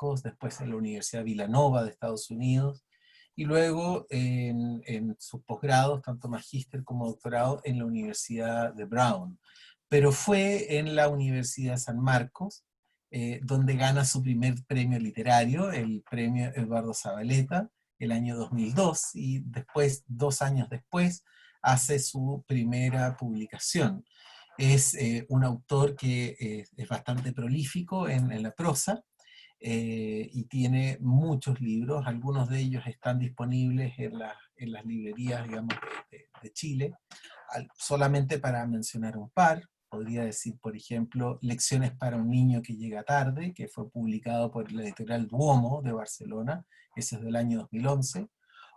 Marcos, después en la Universidad Villanova de Estados Unidos, y luego en sus posgrados, tanto magíster como doctorado, en la Universidad de Brown. Pero fue en la Universidad San Marcos, donde gana su primer premio literario, el premio Eduardo Zavaleta, el año 2002, y después, 2 años después, hace su primera publicación. Es un autor que es bastante prolífico en la prosa, y tiene muchos libros, algunos de ellos están disponibles en las librerías, digamos, de Chile. Solamente para mencionar un par, podría decir, por ejemplo, Lecciones para un niño que llega tarde, que fue publicado por la editorial Duomo de Barcelona, ese es del año 2011,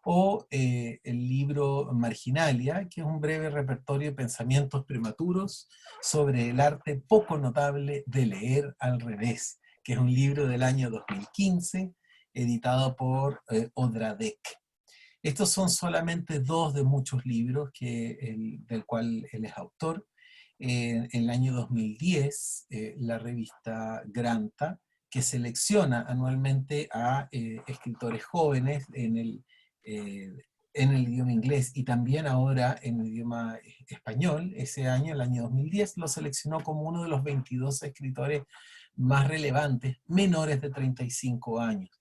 o el libro Marginalia, que es un breve repertorio de pensamientos prematuros sobre el arte poco notable de leer al revés, que es un libro del año 2015, editado por Odradek. Estos son solamente 2 de muchos libros del cual él es autor. En el año 2010, la revista Granta, que selecciona anualmente a escritores jóvenes en el idioma inglés y también ahora en el idioma español, ese año, el año 2010, lo seleccionó como uno de los 22 escritores más relevantes, menores de 35 años.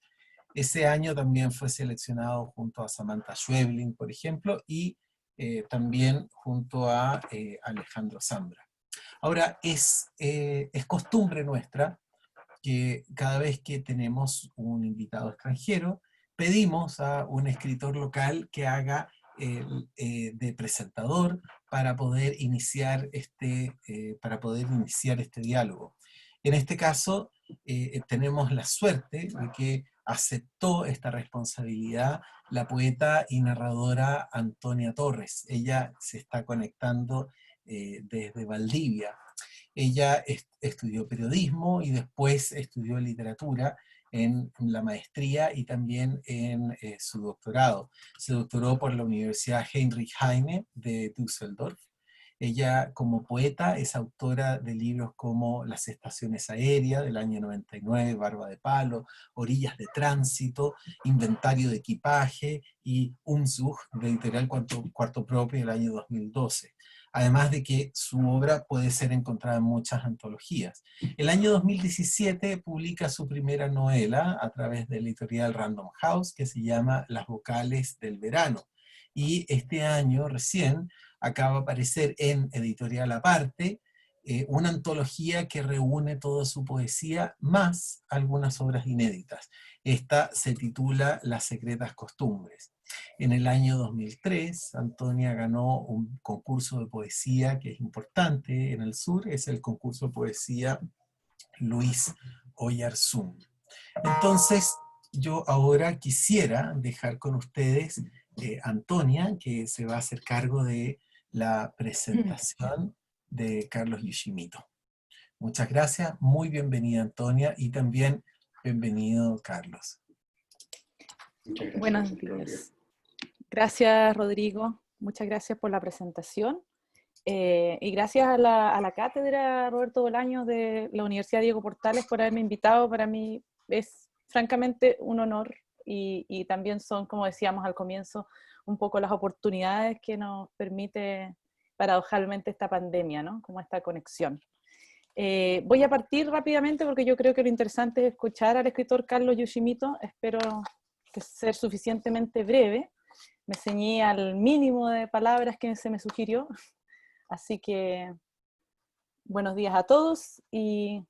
Ese año también fue seleccionado junto a Samantha Schweblin, por ejemplo, y también junto a Alejandro Zambra. Ahora, es costumbre nuestra que cada vez que tenemos un invitado extranjero, pedimos a un escritor local que haga de presentador para poder iniciar este diálogo. En este caso, tenemos la suerte de que aceptó esta responsabilidad la poeta y narradora Antonia Torres. Ella se está conectando desde Valdivia. Ella estudió periodismo y después estudió literatura en la maestría y también en su doctorado. Se doctoró por la Universidad Heinrich Heine de Düsseldorf. Ella, como poeta, es autora de libros como Las estaciones aéreas, del año 99, Barba de Palo, Orillas de Tránsito, Inventario de Equipaje y Umzug, de editorial Cuarto Propio, del año 2012. Además de que su obra puede ser encontrada en muchas antologías. El año 2017 publica su primera novela a través de la editorial Random House, que se llama Las vocales del verano. Y este año, recién, acaba de aparecer en Editorial Aparte, una antología que reúne toda su poesía más algunas obras inéditas. Esta se titula Las secretas costumbres. En el año 2003, Antonia ganó un concurso de poesía que es importante en el sur, es el concurso de poesía Luis Oyarzún. Entonces, yo ahora quisiera dejar con ustedes Antonia, que se va a hacer cargo de la presentación de Carlos Yoshimito. Muchas gracias, muy bienvenida Antonia y también bienvenido Carlos. Muchas gracias. Buenos días. Gracias Rodrigo, muchas gracias por la presentación y gracias a la cátedra Roberto Bolaños de la Universidad Diego Portales por haberme invitado. Para mí es francamente un honor y también son, como decíamos al comienzo, un poco las oportunidades que nos permite paradojalmente esta pandemia, ¿no? Como esta conexión. Voy a partir rápidamente porque yo creo que lo interesante es escuchar al escritor Carlos Yoshimito. Espero que ser suficientemente breve. Me ceñí al mínimo de palabras que se me sugirió. Así que buenos días a todos y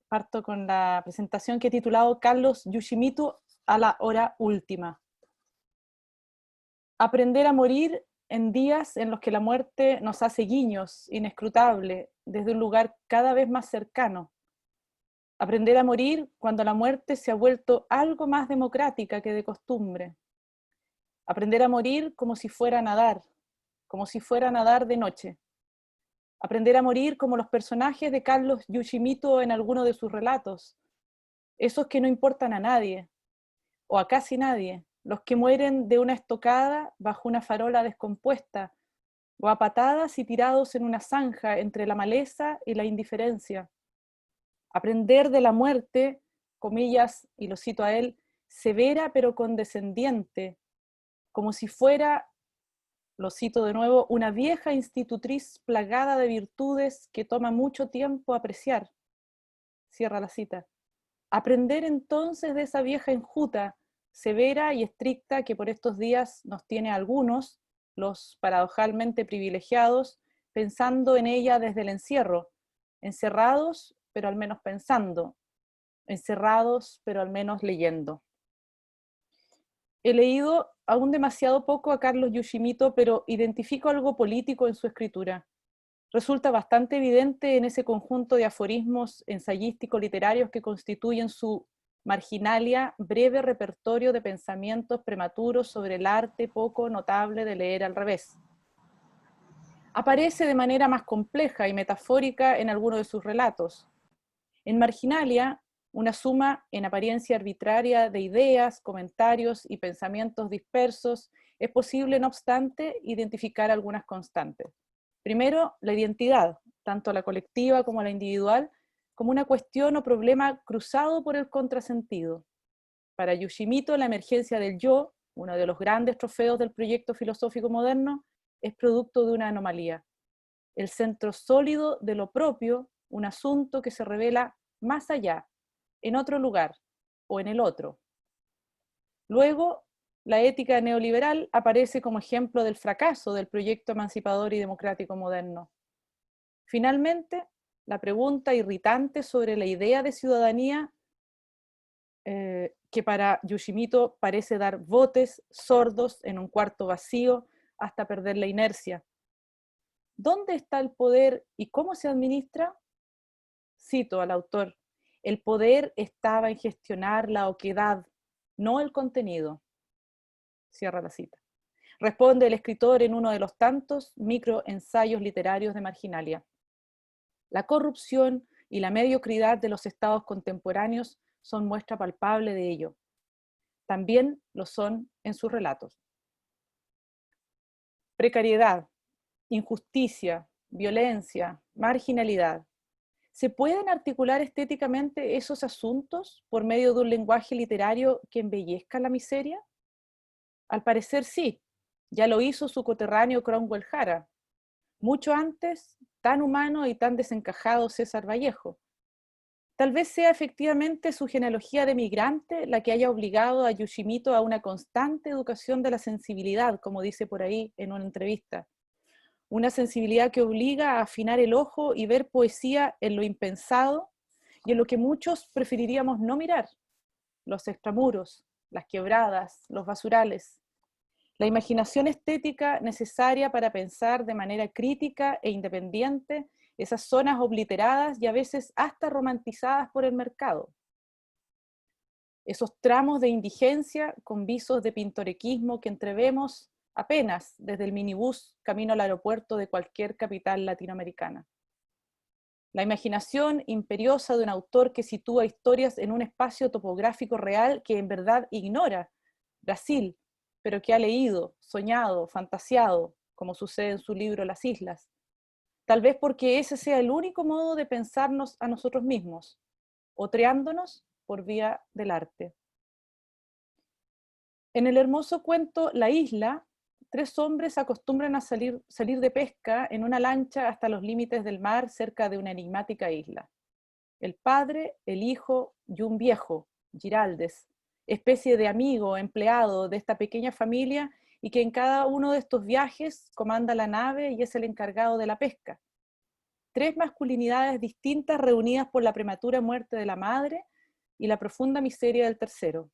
parto con la presentación que he titulado Carlos Yoshimito a la hora última. Aprender a morir en días en los que la muerte nos hace guiños, inescrutable, desde un lugar cada vez más cercano. Aprender a morir cuando la muerte se ha vuelto algo más democrática que de costumbre. Aprender a morir como si fuera a nadar de noche. Aprender a morir como los personajes de Carlos Yoshimito en alguno de sus relatos, esos que no importan a nadie, o a casi nadie, los que mueren de una estocada bajo una farola descompuesta, o a patadas y tirados en una zanja entre la maleza y la indiferencia. Aprender de la muerte comillas, y lo cito a él, severa pero condescendiente, como si fuera, lo cito de nuevo, una vieja institutriz plagada de virtudes que toma mucho tiempo apreciar. Cierra la cita. Aprender entonces de esa vieja enjuta, severa y estricta que por estos días nos tiene a algunos, los paradojalmente privilegiados, pensando en ella desde el encierro, encerrados pero al menos pensando, encerrados pero al menos leyendo. He leído aún demasiado poco a Carlos Yoshimoto, pero identifico algo político en su escritura. Resulta bastante evidente en ese conjunto de aforismos ensayístico-literarios que constituyen su marginalia, breve repertorio de pensamientos prematuros sobre el arte poco notable de leer al revés. Aparece de manera más compleja y metafórica en algunos de sus relatos. En Marginalia, una suma en apariencia arbitraria de ideas, comentarios y pensamientos dispersos, es posible, no obstante, identificar algunas constantes. Primero, la identidad, tanto la colectiva como la individual, como una cuestión o problema cruzado por el contrasentido. Para Yoshimoto, la emergencia del yo, uno de los grandes trofeos del proyecto filosófico moderno, es producto de una anomalía. El centro sólido de lo propio, un asunto que se revela más allá, en otro lugar o en el otro. Luego, la ética neoliberal aparece como ejemplo del fracaso del proyecto emancipador y democrático moderno. Finalmente, la pregunta irritante sobre la idea de ciudadanía que para Yoshimoto parece dar botes sordos en un cuarto vacío hasta perder la inercia. ¿Dónde está el poder y cómo se administra? Cito al autor: el poder estaba en gestionar la oquedad, no el contenido. Cierra la cita. Responde el escritor en uno de los tantos microensayos literarios de Marginalia. La corrupción y la mediocridad de los estados contemporáneos son muestra palpable de ello. También lo son en sus relatos. Precariedad, injusticia, violencia, marginalidad. ¿Se pueden articular estéticamente esos asuntos por medio de un lenguaje literario que embellezca la miseria? Al parecer sí, ya lo hizo su coterráneo Cromwell Jara. Mucho antes, tan humano y tan desencajado César Vallejo. Tal vez sea efectivamente su genealogía de migrante la que haya obligado a Yoshimoto a una constante educación de la sensibilidad, como dice por ahí en una entrevista. Una sensibilidad que obliga a afinar el ojo y ver poesía en lo impensado y en lo que muchos preferiríamos no mirar: los extramuros, las quebradas, los basurales. La imaginación estética necesaria para pensar de manera crítica e independiente esas zonas obliteradas y a veces hasta romantizadas por el mercado. Esos tramos de indigencia con visos de pintorequismo que entrevemos apenas desde el minibús camino al aeropuerto de cualquier capital latinoamericana. La imaginación imperiosa de un autor que sitúa historias en un espacio topográfico real que en verdad ignora, Brasil, pero que ha leído, soñado, fantaseado, como sucede en su libro Las Islas. Tal vez porque ese sea el único modo de pensarnos a nosotros mismos, otreándonos por vía del arte. En el hermoso cuento La Isla, 3 hombres acostumbran a salir de pesca en una lancha hasta los límites del mar cerca de una enigmática isla. El padre, el hijo y un viejo, Giraldes, especie de amigo, empleado de esta pequeña familia y que en cada uno de estos viajes comanda la nave y es el encargado de la pesca. 3 masculinidades distintas reunidas por la prematura muerte de la madre y la profunda miseria del tercero.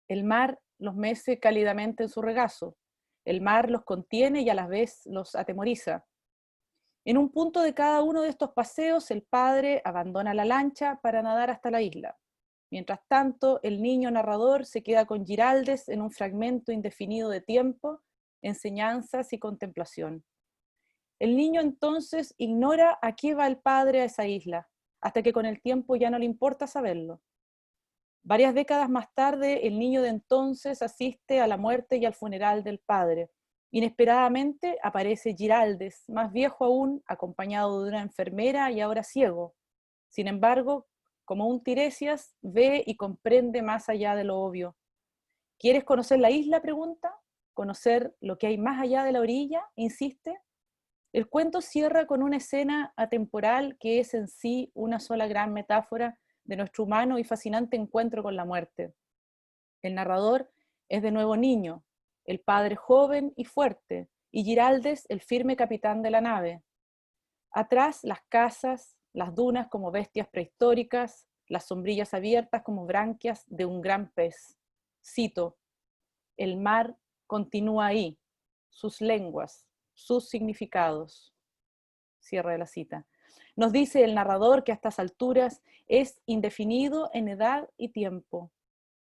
El mar los mece cálidamente en su regazo. El mar los contiene y a la vez los atemoriza. En un punto de cada uno de estos paseos, el padre abandona la lancha para nadar hasta la isla. Mientras tanto, el niño narrador se queda con Giraldes en un fragmento indefinido de tiempo, enseñanzas y contemplación. El niño entonces ignora a qué va el padre a esa isla, hasta que con el tiempo ya no le importa saberlo. Varias décadas más tarde, el niño de entonces asiste a la muerte y al funeral del padre. Inesperadamente aparece Giraldes, más viejo aún, acompañado de una enfermera y ahora ciego. Sin embargo, como un Tiresias, ve y comprende más allá de lo obvio. ¿Quieres conocer la isla?, pregunta. ¿Conocer lo que hay más allá de la orilla?, insiste. El cuento cierra con una escena atemporal que es en sí una sola gran metáfora de nuestro humano y fascinante encuentro con la muerte. El narrador es de nuevo niño, el padre joven y fuerte, y Giraldes el firme capitán de la nave. Atrás las casas, las dunas como bestias prehistóricas, las sombrillas abiertas como branquias de un gran pez. Cito: el mar continúa ahí, sus lenguas, sus significados. Cierre de la cita. Nos dice el narrador que a estas alturas es indefinido en edad y tiempo.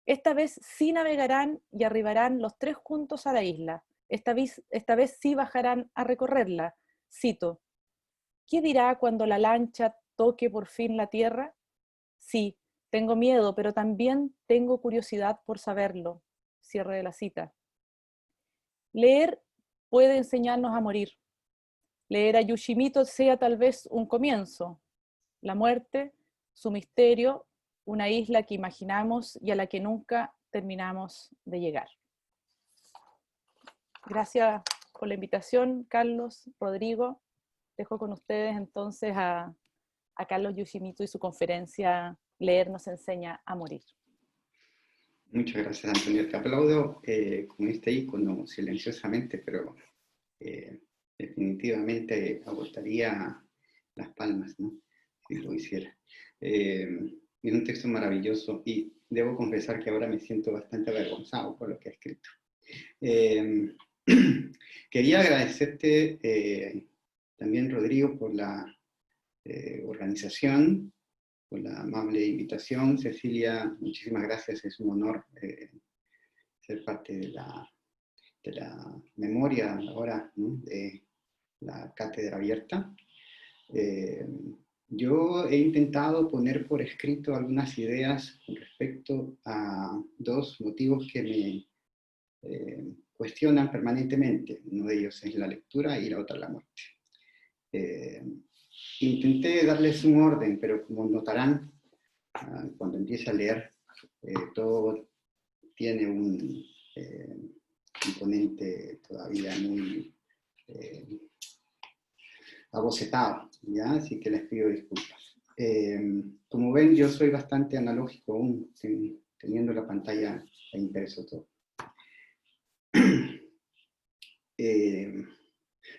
Esta vez sí navegarán y arribarán los tres juntos a la isla. Esta vez sí bajarán a recorrerla. Cito: ¿qué dirá cuando la lancha toque por fin la tierra? Sí, tengo miedo, pero también tengo curiosidad por saberlo. Cierre de la cita. Leer puede enseñarnos a morir. Leer a Yoshimoto sea tal vez un comienzo. La muerte, su misterio, una isla que imaginamos y a la que nunca terminamos de llegar. Gracias por la invitación, Carlos, Rodrigo. Dejo con ustedes entonces a Carlos Yoshimoto y su conferencia Leer nos enseña a morir. Muchas gracias, Antonio. Te aplaudo con este icono silenciosamente, pero definitivamente agotaría las palmas, ¿no?, si lo hiciera. Es un texto maravilloso y debo confesar que ahora me siento bastante avergonzado por lo que ha escrito. Quería agradecerte también, Rodrigo, por la organización, por la amable invitación. Cecilia, muchísimas gracias, es un honor ser parte de la memoria ahora, ¿no?, de la cátedra abierta. Yo he intentado poner por escrito algunas ideas con respecto a dos motivos que me cuestionan permanentemente. Uno de ellos es la lectura y la otra la muerte. Intenté darles un orden, pero como notarán, cuando empiece a leer, todo tiene un componente todavía muy abocetado, ¿ya? Así que les pido disculpas. Como ven, yo soy bastante analógico aún, teniendo la pantalla impreso todo.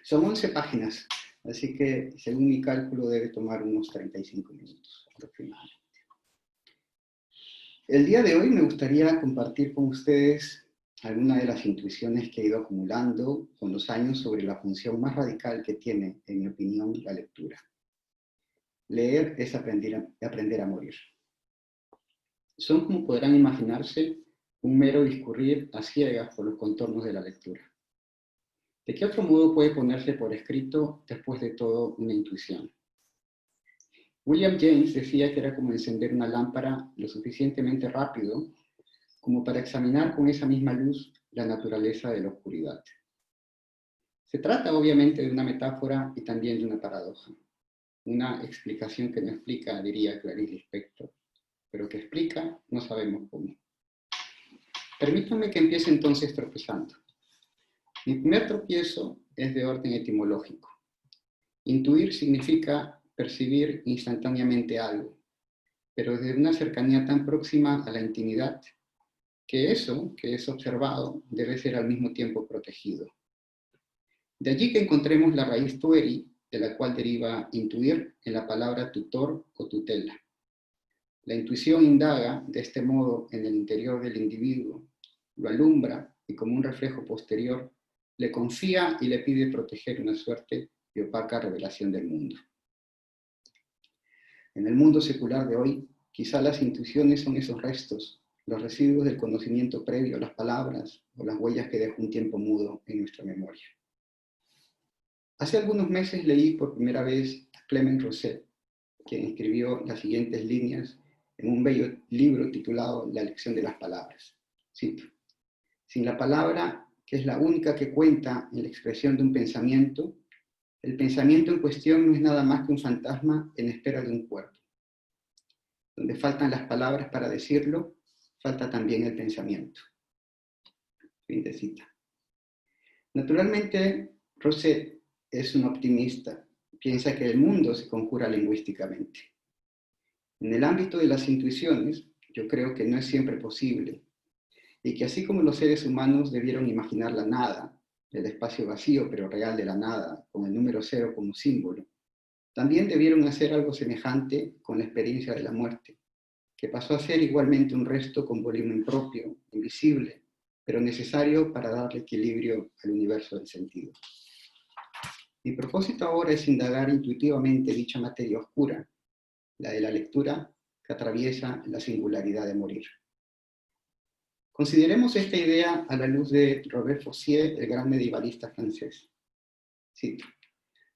Son 11 páginas, así que según mi cálculo debe tomar unos 35 minutos aproximadamente. El día de hoy me gustaría compartir con ustedes algunas de las intuiciones que he ido acumulando con los años sobre la función más radical que tiene, en mi opinión, la lectura. Leer es aprender a morir. Son, como podrán imaginarse, un mero discurrir a ciegas por los contornos de la lectura. ¿De qué otro modo puede ponerse por escrito, después de todo, una intuición? William James decía que era como encender una lámpara lo suficientemente rápido como para examinar con esa misma luz la naturaleza de la oscuridad. Se trata obviamente de una metáfora y también de una paradoja. Una explicación que no explica, diría Clarice Lispector, pero que explica, no sabemos cómo. Permítanme que empiece entonces tropezando. Mi primer tropiezo es de orden etimológico. Intuir significa percibir instantáneamente algo, pero desde una cercanía tan próxima a la intimidad, que eso que es observado debe ser al mismo tiempo protegido. De allí que encontremos la raíz tueri, de la cual deriva intuir en la palabra tutor o tutela. La intuición indaga de este modo en el interior del individuo, lo alumbra y como un reflejo posterior le confía y le pide proteger una suerte de opaca revelación del mundo. En el mundo secular de hoy, quizá las intuiciones son esos restos, los residuos del conocimiento previo a las palabras o las huellas que dejó un tiempo mudo en nuestra memoria. Hace algunos meses leí por primera vez a Clement Rosset, quien escribió las siguientes líneas en un bello libro titulado La lección de las palabras. Cito: sin la palabra, que es la única que cuenta en la expresión de un pensamiento, el pensamiento en cuestión no es nada más que un fantasma en espera de un cuerpo. Donde faltan las palabras para decirlo, falta también el pensamiento. Fin de cita. Naturalmente, Rosset es un optimista. Piensa que el mundo se conjura lingüísticamente. En el ámbito de las intuiciones, yo creo que no es siempre posible, y que así como los seres humanos debieron imaginar la nada, el espacio vacío pero real de la nada, con el número 0 como símbolo, también debieron hacer algo semejante con la experiencia de la muerte, que pasó a ser igualmente un resto con volumen propio, invisible, pero necesario para darle equilibrio al universo del sentido. Mi propósito ahora es indagar intuitivamente dicha materia oscura, la de la lectura que atraviesa la singularidad de morir. Consideremos esta idea a la luz de Robert Faucier, el gran medievalista francés. Cito: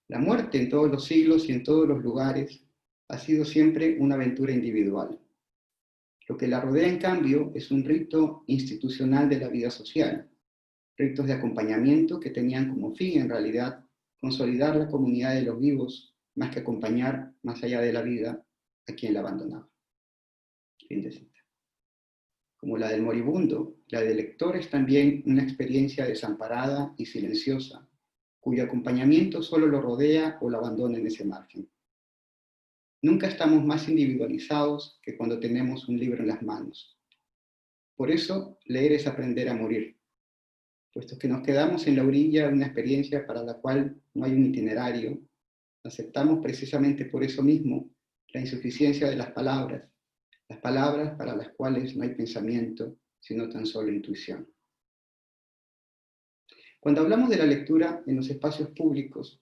la muerte en todos los siglos y en todos los lugares ha sido siempre una aventura individual. Lo que la rodea, en cambio, es un rito institucional de la vida social, ritos de acompañamiento que tenían como fin, en realidad, consolidar la comunidad de los vivos, más que acompañar, más allá de la vida, a quien la abandonaba. Fin de cita. Como la del moribundo, la del lector es también una experiencia desamparada y silenciosa, cuyo acompañamiento solo lo rodea o lo abandona en ese margen. Nunca estamos más individualizados que cuando tenemos un libro en las manos. Por eso, leer es aprender a morir, puesto que nos quedamos en la orilla de una experiencia para la cual no hay un itinerario. Aceptamos precisamente por eso mismo la insuficiencia de las palabras para las cuales no hay pensamiento, sino tan solo intuición. Cuando hablamos de la lectura en los espacios públicos,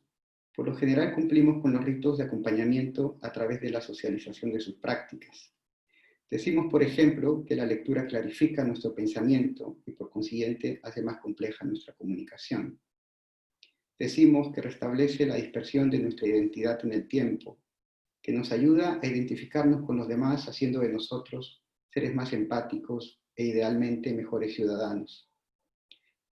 por lo general cumplimos con los ritos de acompañamiento a través de la socialización de sus prácticas. Decimos, por ejemplo, que la lectura clarifica nuestro pensamiento y por consiguiente hace más compleja nuestra comunicación. Decimos que restablece la dispersión de nuestra identidad en el tiempo, que nos ayuda a identificarnos con los demás, haciendo de nosotros seres más empáticos e idealmente mejores ciudadanos.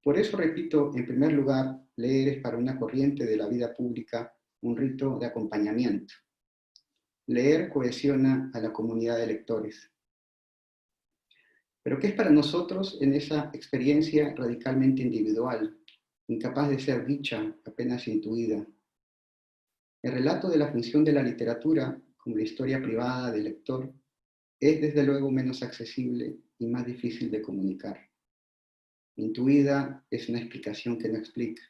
Por eso repito, en primer lugar, leer es para una corriente de la vida pública un rito de acompañamiento. Leer cohesiona a la comunidad de lectores. Pero ¿qué es para nosotros en esa experiencia radicalmente individual, incapaz de ser dicha, apenas intuida? El relato de la función de la literatura, como la historia privada del lector, es desde luego menos accesible y más difícil de comunicar. Intuida es una explicación que no explica,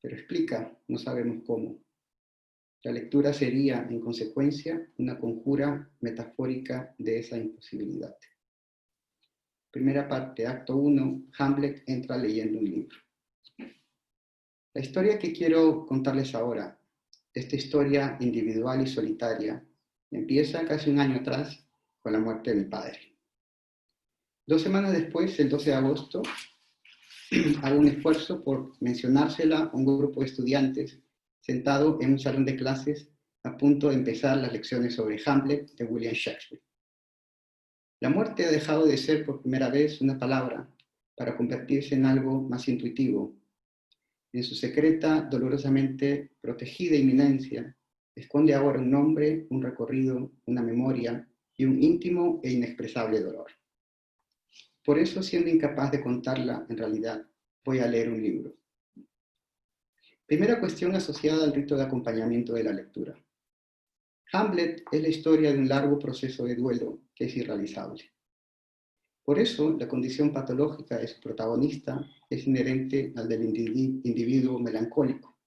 pero explica, no sabemos cómo. La lectura sería, en consecuencia, una conjura metafórica de esa imposibilidad. Primera parte, acto 1, Hamlet entra leyendo un libro. La historia que quiero contarles ahora, esta historia individual y solitaria, empieza casi un año atrás con la muerte de mi padre. 2 semanas después, el 12 de agosto, hago un esfuerzo por mencionársela a un grupo de estudiantes sentado en un salón de clases a punto de empezar las lecciones sobre Hamlet de William Shakespeare. La muerte ha dejado de ser por primera vez una palabra para convertirse en algo más intuitivo. En su secreta, dolorosamente protegida inminencia, esconde ahora un nombre, un recorrido, una memoria y un íntimo e inexpresable dolor. Por eso, siendo incapaz de contarla, en realidad, voy a leer un libro. Primera cuestión asociada al rito de acompañamiento de la lectura. Hamlet es la historia de un largo proceso de duelo que es irrealizable. Por eso, la condición patológica de su protagonista es inherente al del individuo melancólico.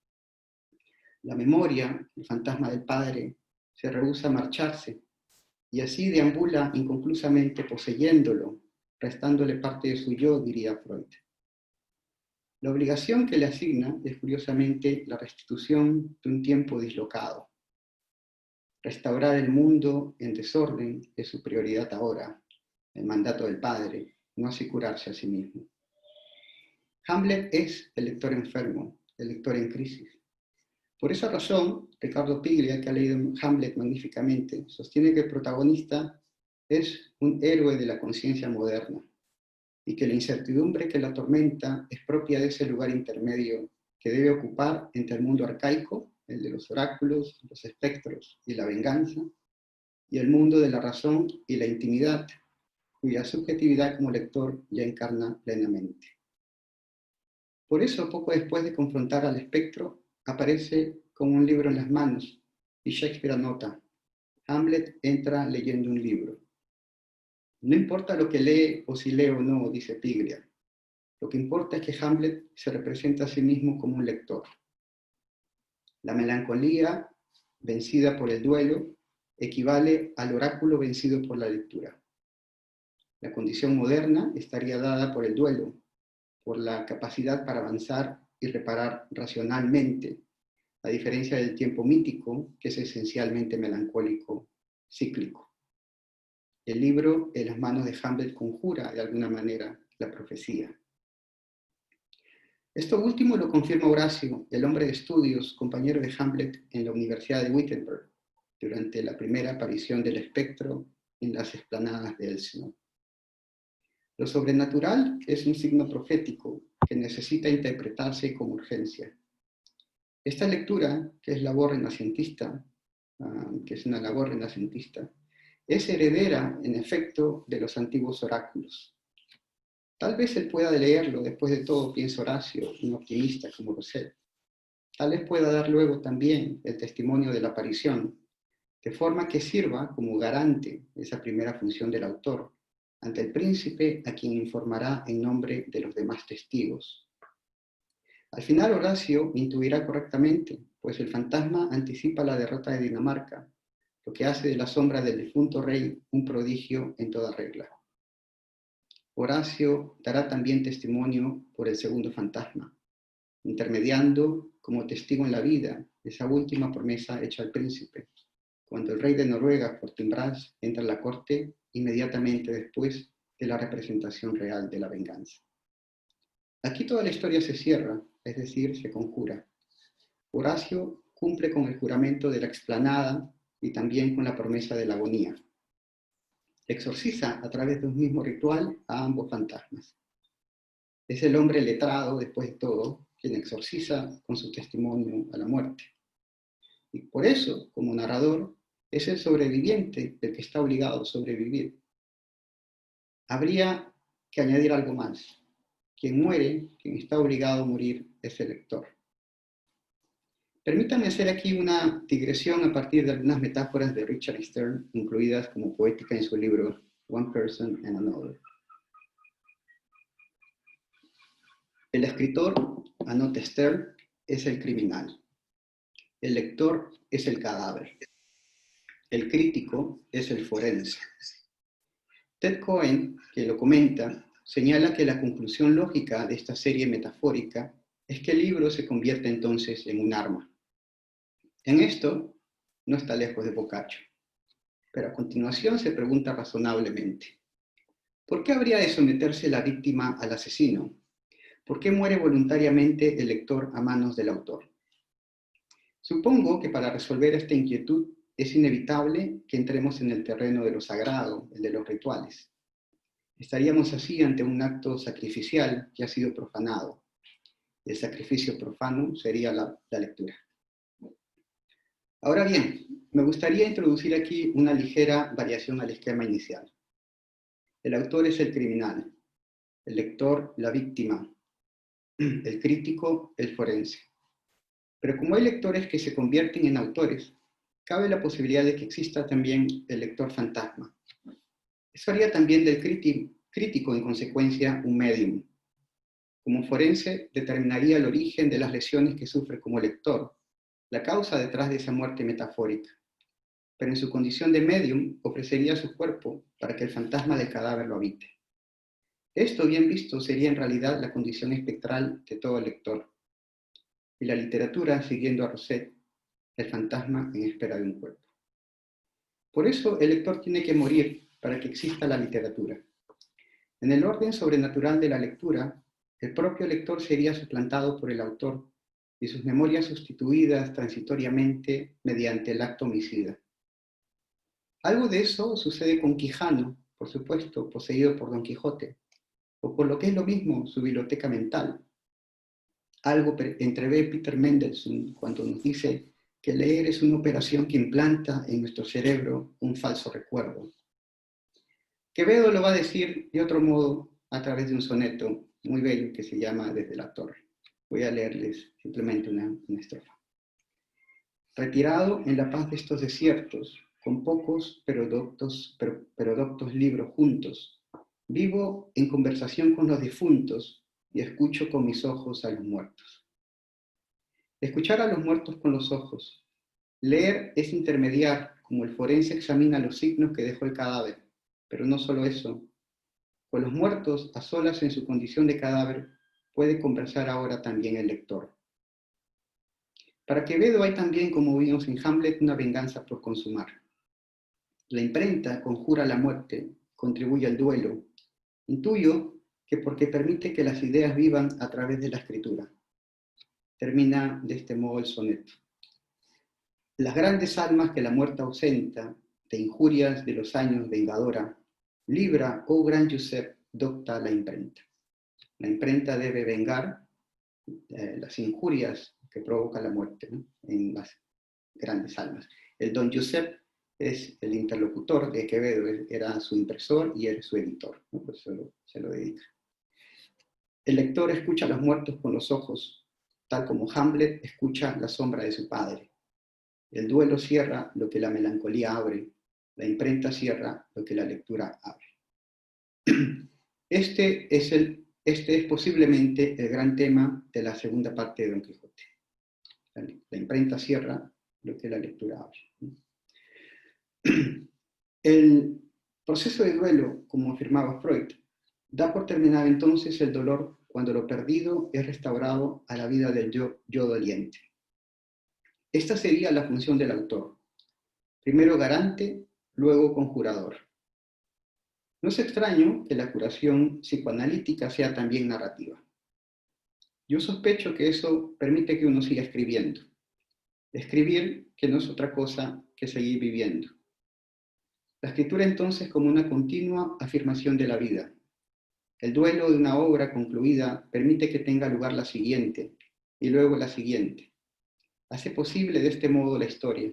La memoria, el fantasma del padre, se rehúsa a marcharse y así deambula inconclusamente poseyéndolo, restándole parte de su yo, diría Freud. La obligación que le asigna es curiosamente la restitución de un tiempo dislocado. Restaurar el mundo en desorden es su prioridad ahora, el mandato del padre, no así curarse a sí mismo. Hamlet es el lector enfermo, el lector en crisis. Por esa razón, Ricardo Piglia, que ha leído Hamlet magníficamente, sostiene que el protagonista es un héroe de la conciencia moderna y que la incertidumbre que la atormenta es propia de ese lugar intermedio que debe ocupar entre el mundo arcaico, el de los oráculos, los espectros y la venganza, y el mundo de la razón y la intimidad, cuya subjetividad como lector ya encarna plenamente. Por eso, poco después de confrontar al espectro, aparece con un libro en las manos, y Shakespeare anota: Hamlet entra leyendo un libro. No importa lo que lee o si lee o no, dice Piglia. Lo que importa es que Hamlet se representa a sí mismo como un lector. La melancolía vencida por el duelo equivale al oráculo vencido por la lectura. La condición moderna estaría dada por el duelo, por la capacidad para avanzar y reparar racionalmente, a diferencia del tiempo mítico, que es esencialmente melancólico, cíclico. El libro en las manos de Hamlet conjura, de alguna manera, la profecía. Esto último lo confirma Horacio, el hombre de estudios, compañero de Hamlet en la Universidad de Wittenberg, durante la primera aparición del espectro en las explanadas de Elsinore. Lo sobrenatural es un signo profético que necesita interpretarse con urgencia. Esta lectura, que es una labor renacentista, es heredera, en efecto, de los antiguos oráculos. Tal vez él pueda leerlo, después de todo, piensa Horacio, un optimista como Rosset. Tal vez pueda dar luego también el testimonio de la aparición, de forma que sirva como garante de esa primera función del autor, ante el príncipe a quien informará en nombre de los demás testigos. Al final Horacio intuirá correctamente, pues el fantasma anticipa la derrota de Dinamarca, lo que hace de la sombra del difunto rey un prodigio en toda regla. Horacio dará también testimonio por el segundo fantasma, intermediando como testigo en la vida esa última promesa hecha al príncipe, cuando el rey de Noruega, Fortinbras, entra a la corte inmediatamente después de la representación real de la venganza. Aquí toda la historia se cierra, es decir, se conjura. Horacio cumple con el juramento de la explanada y también con la promesa de la agonía. Exorciza a través de un mismo ritual a ambos fantasmas. Es el hombre letrado, después de todo, quien exorciza con su testimonio a la muerte. Y por eso, como narrador, es el sobreviviente el que está obligado a sobrevivir. Habría que añadir algo más. Quien muere, quien está obligado a morir, es el lector. Permítanme hacer aquí una digresión a partir de algunas metáforas de Richard Stern, incluidas como poética en su libro One Person and Another. El escritor, anota Stern, es el criminal. El lector es el cadáver. El crítico es el forense. Ted Cohen, que lo comenta, señala que la conclusión lógica de esta serie metafórica es que el libro se convierte entonces en un arma. En esto no está lejos de Boccaccio, pero a continuación se pregunta razonablemente: ¿por qué habría de someterse la víctima al asesino? ¿Por qué muere voluntariamente el lector a manos del autor? Supongo que para resolver esta inquietud es inevitable que entremos en el terreno de lo sagrado, el de los rituales. Estaríamos así ante un acto sacrificial que ha sido profanado. El sacrificio profano sería la lectura. Ahora bien, me gustaría introducir aquí una ligera variación al esquema inicial. El autor es el criminal, el lector la víctima, el crítico el forense. Pero como hay lectores que se convierten en autores, cabe la posibilidad de que exista también el lector fantasma. Eso haría también del crítico, en consecuencia, un medium. Como forense, determinaría el origen de las lesiones que sufre como lector, la causa detrás de esa muerte metafórica. Pero en su condición de medium, ofrecería su cuerpo para que el fantasma del cadáver lo habite. Esto, bien visto, sería en realidad la condición espectral de todo lector. Y la literatura, siguiendo a Rosset, el fantasma en espera de un cuerpo. Por eso el lector tiene que morir para que exista la literatura. En el orden sobrenatural de la lectura, el propio lector sería suplantado por el autor y sus memorias sustituidas transitoriamente mediante el acto homicida. Algo de eso sucede con Quijano, por supuesto, poseído por Don Quijote, o por lo que es lo mismo, su biblioteca mental. Algo entrevé Peter Mendelssohn cuando nos dice que leer es una operación que implanta en nuestro cerebro un falso recuerdo. Quevedo lo va a decir de otro modo a través de un soneto muy bello que se llama Desde la Torre. Voy a leerles simplemente una estrofa. Retirado en la paz de estos desiertos, con pocos pero doctos libros juntos, vivo en conversación con los difuntos y escucho con mis ojos a los muertos. Escuchar a los muertos con los ojos. Leer es intermediar, como el forense examina los signos que dejó el cadáver. Pero no solo eso. Con los muertos, a solas en su condición de cadáver, puede conversar ahora también el lector. Para Quevedo hay también, como vimos en Hamlet, una venganza por consumar. La imprenta conjura la muerte, contribuye al duelo. Intuyo que porque permite que las ideas vivan a través de la escritura. Termina de este modo el soneto. Las grandes almas que la muerte ausenta, de injurias de los años vengadora, libra, oh gran Josep, docta la imprenta. La imprenta debe vengar las injurias que provoca la muerte, ¿no?, en las grandes almas. El don Josep es el interlocutor de Quevedo, era su impresor y era su editor, ¿no? Por eso se lo dedica. El lector escucha a los muertos con los ojos, tal como Hamlet escucha la sombra de su padre. El duelo cierra lo que la melancolía abre, la imprenta cierra lo que la lectura abre. Este es posiblemente el gran tema de la segunda parte de Don Quijote. La imprenta cierra lo que la lectura abre. El proceso de duelo, como afirmaba Freud, da por terminado entonces el dolor cuando lo perdido es restaurado a la vida del yo doliente. Esta sería la función del autor. Primero garante, luego conjurador. No es extraño que la curación psicoanalítica sea también narrativa. Yo sospecho que eso permite que uno siga escribiendo. Escribir, que no es otra cosa que seguir viviendo. La escritura entonces como una continua afirmación de la vida. El duelo de una obra concluida permite que tenga lugar la siguiente, y luego la siguiente. Hace posible de este modo la historia.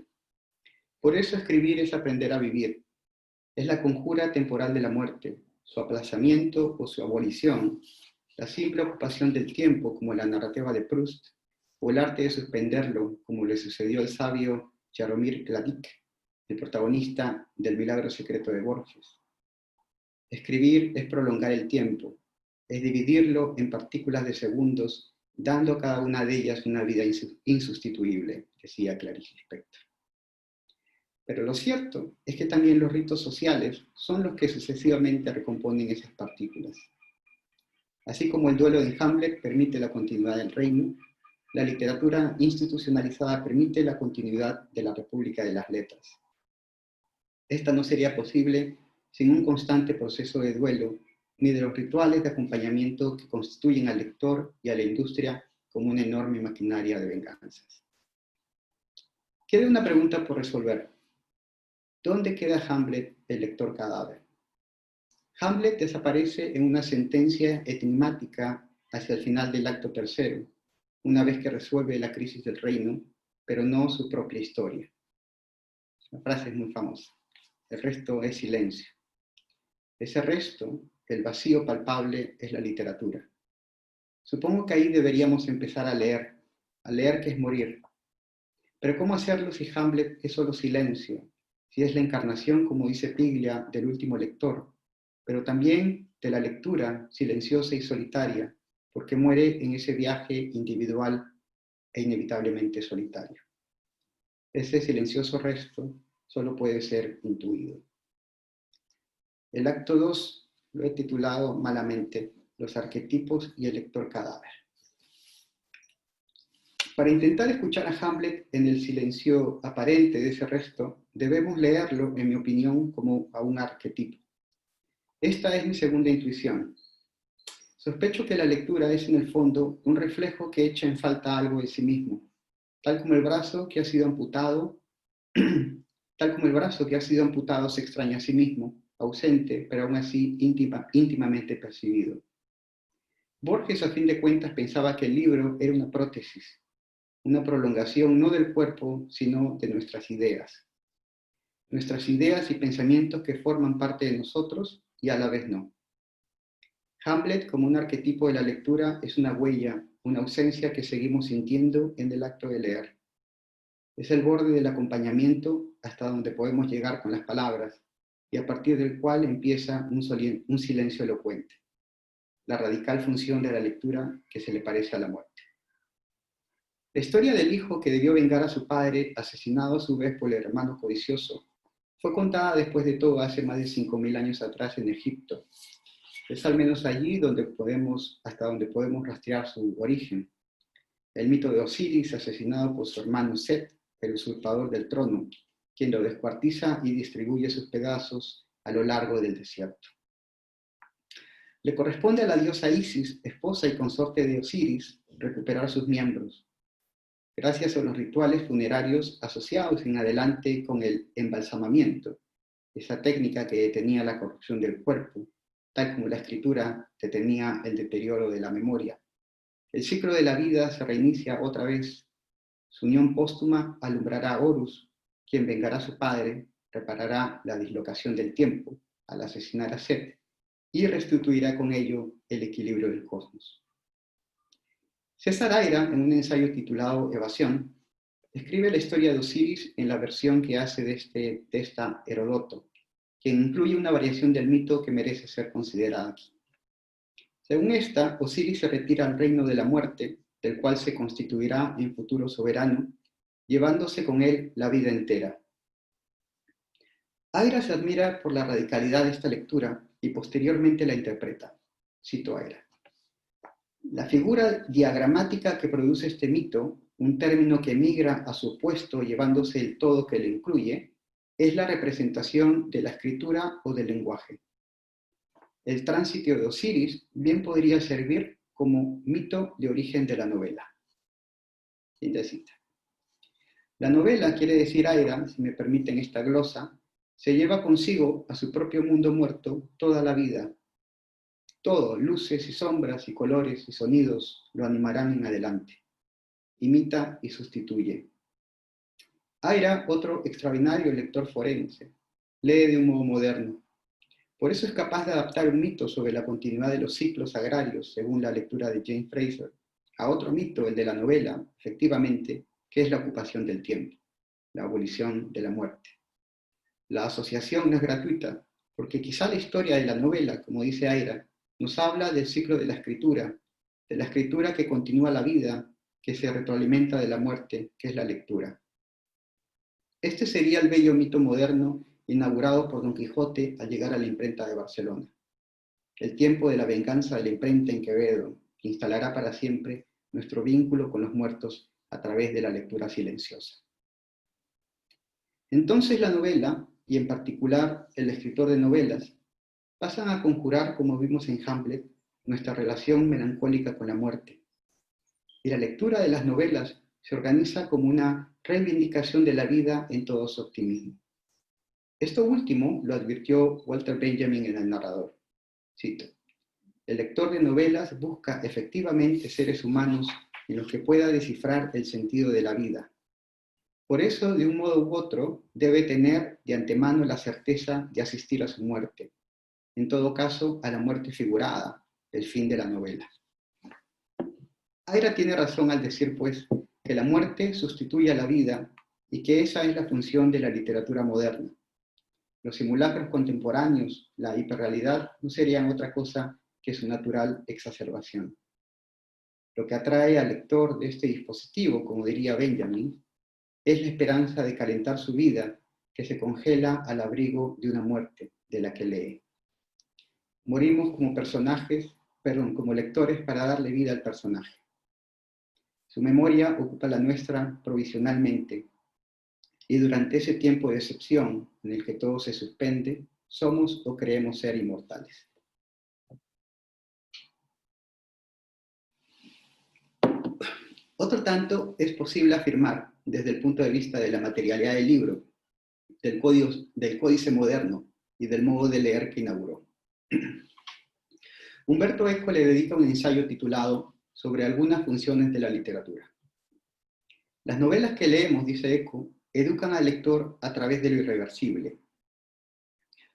Por eso escribir es aprender a vivir. Es la conjura temporal de la muerte, su aplazamiento o su abolición, la simple ocupación del tiempo como la narrativa de Proust, o el arte de suspenderlo como le sucedió al sabio Jaromir Kladik, el protagonista del Milagro Secreto de Borges. Escribir es prolongar el tiempo, es dividirlo en partículas de segundos, dando a cada una de ellas una vida insustituible, decía Clarice Lispector. Pero lo cierto es que también los ritos sociales son los que sucesivamente recomponen esas partículas. Así como el duelo de Hamlet permite la continuidad del reino, la literatura institucionalizada permite la continuidad de la República de las Letras. Esta no sería posible sin un constante proceso de duelo, ni de los rituales de acompañamiento que constituyen al lector y a la industria como una enorme maquinaria de venganzas. Queda una pregunta por resolver. ¿Dónde queda Hamlet, el lector cadáver? Hamlet desaparece en una sentencia enigmática hacia el final del acto tercero, una vez que resuelve la crisis del reino, pero no su propia historia. La frase es muy famosa. El resto es silencio. Ese resto, el vacío palpable, es la literatura. Supongo que ahí deberíamos empezar a leer que es morir. Pero ¿cómo hacerlo si Hamlet es solo silencio? Si es la encarnación, como dice Piglia, del último lector, pero también de la lectura silenciosa y solitaria, porque muere en ese viaje individual e inevitablemente solitario. Ese silencioso resto solo puede ser intuido. El acto 2 lo he titulado malamente Los arquetipos y el lector cadáver. Para intentar escuchar a Hamlet en el silencio aparente de ese resto, debemos leerlo, en mi opinión, como a un arquetipo. Esta es mi segunda intuición. Sospecho que la lectura es, en el fondo, un reflejo que echa en falta algo de sí mismo, tal como el brazo que ha sido amputado, se extraña a sí mismo, ausente, pero aún así íntimamente percibido. Borges, a fin de cuentas, pensaba que el libro era una prótesis. una prolongación no del cuerpo, sino de nuestras ideas. Nuestras ideas y pensamientos que forman parte de nosotros y a la vez no. Hamlet, como un arquetipo de la lectura, es una huella, una ausencia que seguimos sintiendo en el acto de leer. Es el borde del acompañamiento hasta donde podemos llegar con las palabras y a partir del cual empieza un silencio elocuente, la radical función de la lectura que se le parece a la muerte. La historia del hijo que debió vengar a su padre, asesinado a su vez por el hermano codicioso, fue contada después de todo hace más de 5.000 años atrás en Egipto. Es al menos allí hasta donde podemos rastrear su origen. El mito de Osiris, asesinado por su hermano Set, el usurpador del trono, quien lo descuartiza y distribuye sus pedazos a lo largo del desierto. Le corresponde a la diosa Isis, esposa y consorte de Osiris, recuperar sus miembros. Gracias a los rituales funerarios asociados en adelante con el embalsamamiento, esa técnica que detenía la corrupción del cuerpo, tal como la escritura detenía el deterioro de la memoria. El ciclo de la vida se reinicia otra vez. Su unión póstuma alumbrará a Horus, quien vengará a su padre, reparará la dislocación del tiempo al asesinar a Set y restituirá con ello el equilibrio del cosmos. César Aira, en un ensayo titulado Evasión, escribe la historia de Osiris en la versión que hace de esta Heródoto, que incluye una variación del mito que merece ser considerada aquí. Según esta, Osiris se retira al reino de la muerte, del cual se constituirá en futuro soberano, llevándose con él la vida entera. Aira se admira por la radicalidad de esta lectura y posteriormente la interpreta. Cito a Aira. La figura diagramática que produce este mito, un término que migra a su opuesto llevándose el todo que le incluye, es la representación de la escritura o del lenguaje. El tránsito de Osiris bien podría servir como mito de origen de la novela. Fin de cita. La novela, quiere decir Aira, si me permiten esta glosa, se lleva consigo a su propio mundo muerto toda la vida. Todo, luces y sombras y colores y sonidos, lo animarán en adelante. Imita y sustituye. Aira, otro extraordinario lector forense, lee de un modo moderno. Por eso es capaz de adaptar un mito sobre la continuidad de los ciclos agrarios, según la lectura de James Fraser, a otro mito, el de la novela, efectivamente, que es la ocupación del tiempo, la abolición de la muerte. La asociación no es gratuita, porque quizá la historia de la novela, como dice Aira, nos habla del ciclo de la escritura que continúa la vida, que se retroalimenta de la muerte, que es la lectura. Este sería el bello mito moderno inaugurado por Don Quijote al llegar a la imprenta de Barcelona. El tiempo de la venganza de la imprenta en Quevedo, que instalará para siempre nuestro vínculo con los muertos a través de la lectura silenciosa. Entonces la novela, y en particular el escritor de novelas, pasan a conjurar, como vimos en Hamlet, nuestra relación melancólica con la muerte. Y la lectura de las novelas se organiza como una reivindicación de la vida en todo su optimismo. Esto último lo advirtió Walter Benjamin en El narrador. Cito: el lector de novelas busca efectivamente seres humanos en los que pueda descifrar el sentido de la vida. Por eso, de un modo u otro, debe tener de antemano la certeza de asistir a su muerte. En todo caso, a la muerte figurada, el fin de la novela. Aira tiene razón al decir, pues, que la muerte sustituye a la vida y que esa es la función de la literatura moderna. Los simulacros contemporáneos, la hiperrealidad, no serían otra cosa que su natural exacerbación. Lo que atrae al lector de este dispositivo, como diría Benjamin, es la esperanza de calentar su vida que se congela al abrigo de una muerte de la que lee. Morimos como lectores para darle vida al personaje. Su memoria ocupa la nuestra provisionalmente, y durante ese tiempo de excepción en el que todo se suspende, somos o creemos ser inmortales. Otro tanto es posible afirmar, desde el punto de vista de la materialidad del libro, del códice moderno y del modo de leer que inauguró. Umberto Eco le dedica un ensayo titulado Sobre algunas funciones de la literatura. Las novelas que leemos, dice Eco, educan al lector a través de lo irreversible.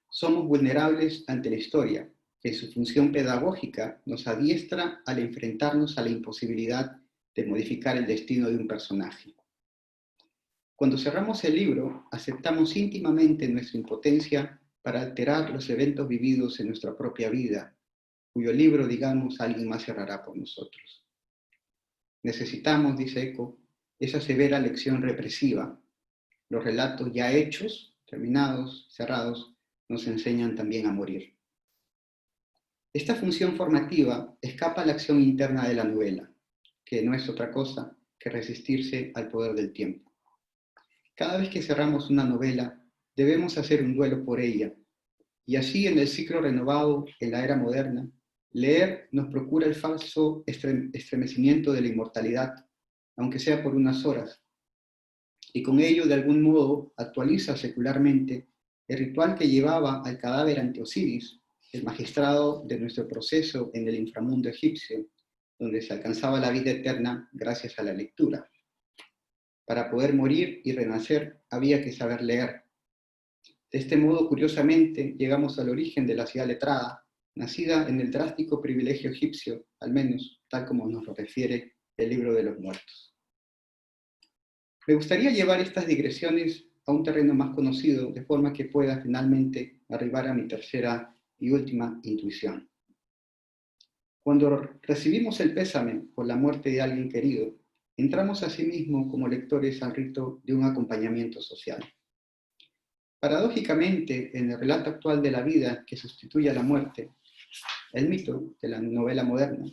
Somos vulnerables ante la historia, que en su función pedagógica nos adiestra al enfrentarnos a la imposibilidad de modificar el destino de un personaje. Cuando cerramos el libro, aceptamos íntimamente nuestra impotencia para alterar los eventos vividos en nuestra propia vida, cuyo libro, digamos, alguien más cerrará por nosotros. Necesitamos, dice Eco, esa severa lección represiva. Los relatos ya hechos, terminados, cerrados, nos enseñan también a morir. Esta función formativa escapa a la acción interna de la novela, que no es otra cosa que resistirse al poder del tiempo. Cada vez que cerramos una novela, debemos hacer un duelo por ella, y así en el ciclo renovado en la era moderna, leer nos procura el falso estremecimiento de la inmortalidad, aunque sea por unas horas, y con ello de algún modo actualiza secularmente el ritual que llevaba al cadáver ante Osiris, el magistrado de nuestro proceso en el inframundo egipcio, donde se alcanzaba la vida eterna gracias a la lectura. Para poder morir y renacer había que saber leer. De este modo, curiosamente, llegamos al origen de la ciudad letrada, nacida en el drástico privilegio egipcio, al menos tal como nos lo refiere el libro de los muertos. Me gustaría llevar estas digresiones a un terreno más conocido, de forma que pueda finalmente arribar a mi tercera y última intuición. Cuando recibimos el pésame por la muerte de alguien querido, entramos asimismo como lectores al rito de un acompañamiento social. Paradójicamente, en el relato actual de la vida que sustituye a la muerte, el mito de la novela moderna,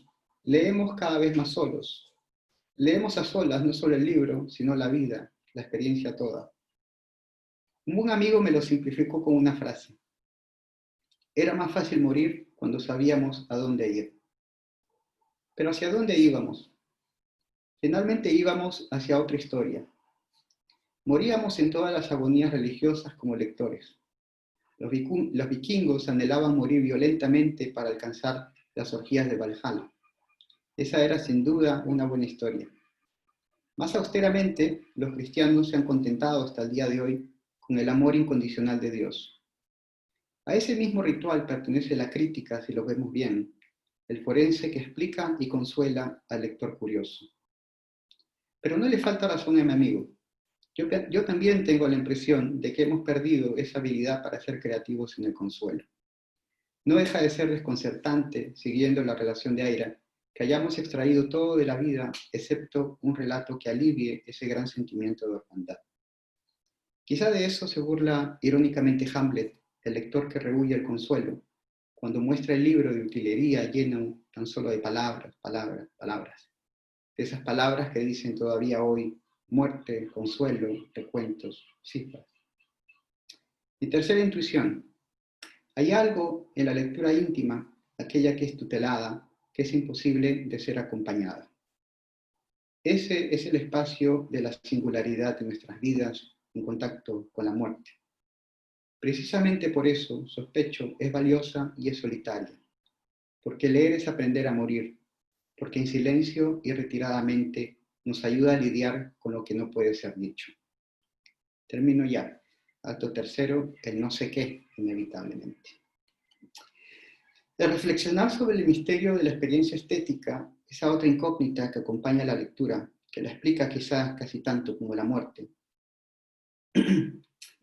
leemos cada vez más solos. Leemos a solas no solo el libro, sino la vida, la experiencia toda. Un buen amigo me lo simplificó con una frase. Era más fácil morir cuando sabíamos a dónde ir. Pero ¿hacia dónde íbamos? Finalmente íbamos hacia otra historia. Moríamos en todas las agonías religiosas como lectores. Los vikingos anhelaban morir violentamente para alcanzar las orgías de Valhalla. Esa era sin duda una buena historia. Más austeramente, los cristianos se han contentado hasta el día de hoy con el amor incondicional de Dios. A ese mismo ritual pertenece la crítica, si lo vemos bien, el forense que explica y consuela al lector curioso. Pero no le falta razón a mi amigo. Yo también tengo la impresión de que hemos perdido esa habilidad para ser creativos en el consuelo. No deja de ser desconcertante, siguiendo la relación de Aira, que hayamos extraído todo de la vida, excepto un relato que alivie ese gran sentimiento de orfandad. Quizá de eso se burla irónicamente Hamlet, el lector que rehúye el consuelo, cuando muestra el libro de utilería lleno tan solo de palabras, palabras, palabras. De esas palabras que dicen todavía hoy muerte, consuelo, recuentos, cifras. Mi tercera intuición. Hay algo en la lectura íntima, aquella que es tutelada, que es imposible de ser acompañada. Ese es el espacio de la singularidad de nuestras vidas en contacto con la muerte. Precisamente por eso, sospecho, es valiosa y es solitaria. Porque leer es aprender a morir, porque en silencio y retiradamente nos ayuda a lidiar con lo que no puede ser dicho. Termino ya. Acto tercero, el no sé qué, inevitablemente. El reflexionar sobre el misterio de la experiencia estética, esa otra incógnita que acompaña la lectura, que la explica quizás casi tanto como la muerte.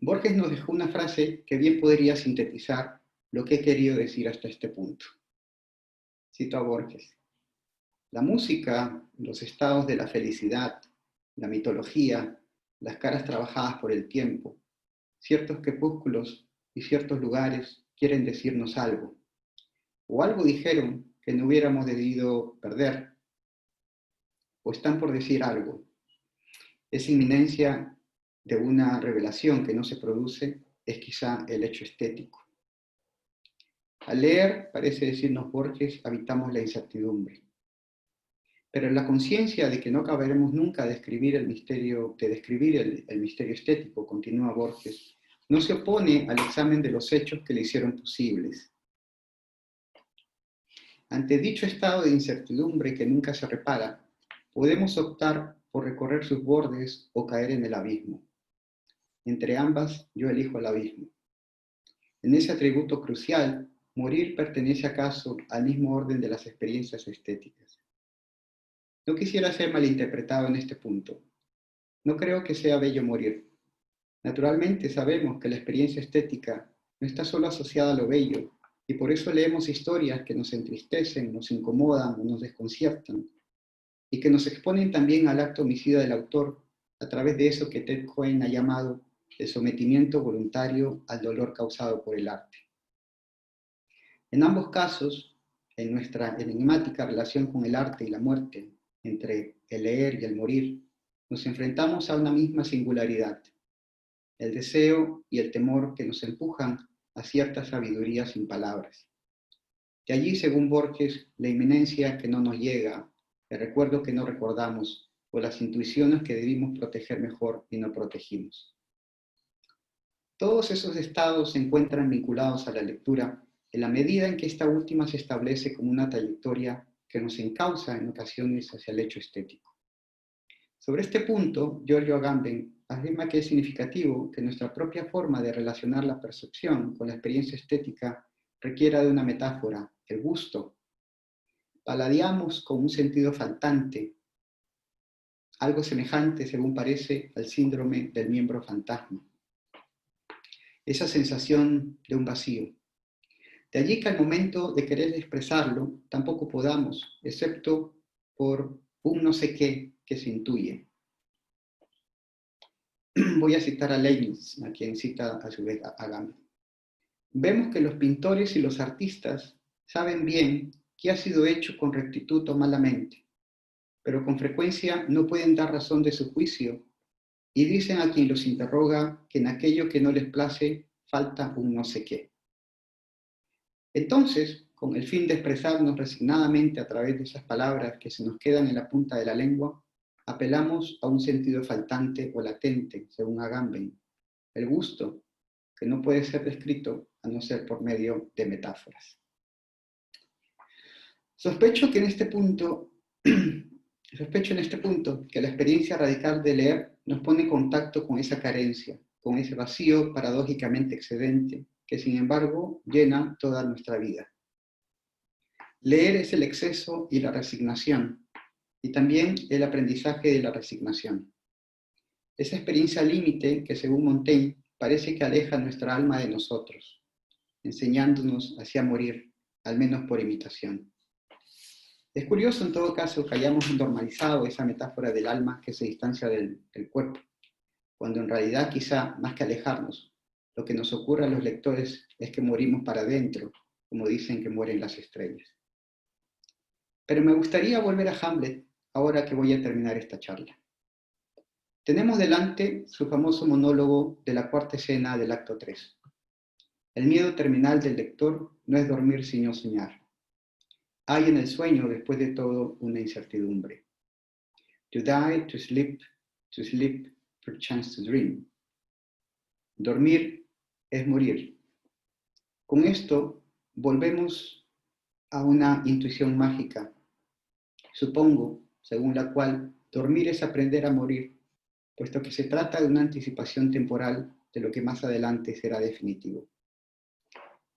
Borges nos dejó una frase que bien podría sintetizar lo que he querido decir hasta este punto. Cito a Borges. La música, los estados de la felicidad, la mitología, las caras trabajadas por el tiempo, ciertos crepúsculos y ciertos lugares quieren decirnos algo. O algo dijeron que no hubiéramos debido perder. O están por decir algo. Esa inminencia de una revelación que no se produce es quizá el hecho estético. Al leer, parece decirnos Borges, habitamos la incertidumbre. Pero en la conciencia de que no acabaremos nunca de describir el misterio estético, continúa Borges, no se opone al examen de los hechos que le hicieron posibles. Ante dicho estado de incertidumbre que nunca se repara, podemos optar por recorrer sus bordes o caer en el abismo. Entre ambas, yo elijo el abismo. En ese atributo crucial, morir pertenece acaso al mismo orden de las experiencias estéticas. No quisiera ser malinterpretado en este punto. No creo que sea bello morir. Naturalmente sabemos que la experiencia estética no está solo asociada a lo bello, y por eso leemos historias que nos entristecen, nos incomodan o nos desconciertan, y que nos exponen también al acto homicida del autor a través de eso que Ted Cohen ha llamado el sometimiento voluntario al dolor causado por el arte. En ambos casos, en nuestra enigmática relación con el arte y la muerte, entre el leer y el morir, nos enfrentamos a una misma singularidad, el deseo y el temor que nos empujan a cierta sabiduría sin palabras. De allí, según Borges, la inminencia que no nos llega, el recuerdo que no recordamos, o las intuiciones que debimos proteger mejor y no protegimos. Todos esos estados se encuentran vinculados a la lectura en la medida en que esta última se establece como una trayectoria que nos encausa en ocasiones hacia el hecho estético. Sobre este punto, Giorgio Agamben afirma que es significativo que nuestra propia forma de relacionar la percepción con la experiencia estética requiera de una metáfora, el gusto. Paladeamos con un sentido faltante, algo semejante, según parece, al síndrome del miembro fantasma. Esa sensación de un vacío. De allí que al momento de querer expresarlo, tampoco podamos, excepto por un no sé qué que se intuye. Voy a citar a Leibniz, a quien cita a su vez a Agamben. Vemos que los pintores y los artistas saben bien qué ha sido hecho con rectitud o malamente, pero con frecuencia no pueden dar razón de su juicio y dicen a quien los interroga que en aquello que no les place falta un no sé qué. Entonces, con el fin de expresarnos resignadamente a través de esas palabras que se nos quedan en la punta de la lengua, apelamos a un sentido faltante o latente, según Agamben, el gusto, que no puede ser descrito a no ser por medio de metáforas. Sospecho en este punto que la experiencia radical de leer nos pone en contacto con esa carencia, con ese vacío paradójicamente excedente, que sin embargo llena toda nuestra vida. Leer es el exceso y la resignación, y también el aprendizaje de la resignación. Esa experiencia límite que, según Montaigne, parece que aleja nuestra alma de nosotros, enseñándonos hacia morir, al menos por imitación. Es curioso, en todo caso, que hayamos normalizado esa metáfora del alma que se distancia del cuerpo, cuando en realidad, quizá, más que alejarnos, lo que nos ocurre a los lectores es que morimos para adentro, como dicen que mueren las estrellas. Pero me gustaría volver a Hamlet, ahora que voy a terminar esta charla. Tenemos delante su famoso monólogo de la cuarta escena del acto 3. El miedo terminal del lector no es dormir sino soñar. Hay en el sueño, después de todo, una incertidumbre. To die, to sleep, perchance to dream. Dormir es morir. Con esto volvemos a una intuición mágica, supongo, según la cual dormir es aprender a morir, puesto que se trata de una anticipación temporal de lo que más adelante será definitivo.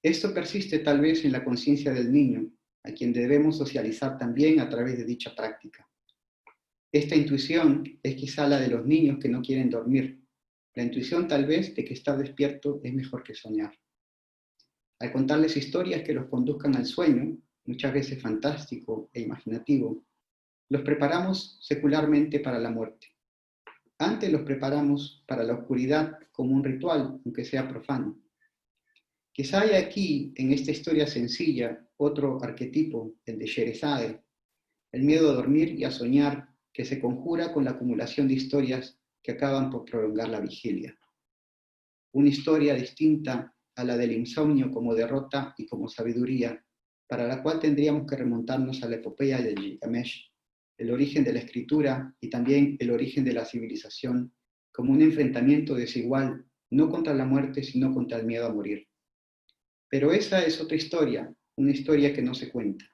Esto persiste tal vez en la conciencia del niño, a quien debemos socializar también a través de dicha práctica. Esta intuición es quizá la de los niños que no quieren dormir, la intuición tal vez de que estar despierto es mejor que soñar. Al contarles historias que los conduzcan al sueño, muchas veces fantástico e imaginativo, los preparamos secularmente para la muerte. Antes los preparamos para la oscuridad como un ritual, aunque sea profano. Quizá hay aquí, en esta historia sencilla, otro arquetipo, el de Sherezade, el miedo a dormir y a soñar que se conjura con la acumulación de historias que acaban por prolongar la vigilia. Una historia distinta a la del insomnio como derrota y como sabiduría, para la cual tendríamos que remontarnos a la epopeya de Gilgamesh, el origen de la escritura y también el origen de la civilización, como un enfrentamiento desigual, no contra la muerte, sino contra el miedo a morir. Pero esa es otra historia, una historia que no se cuenta,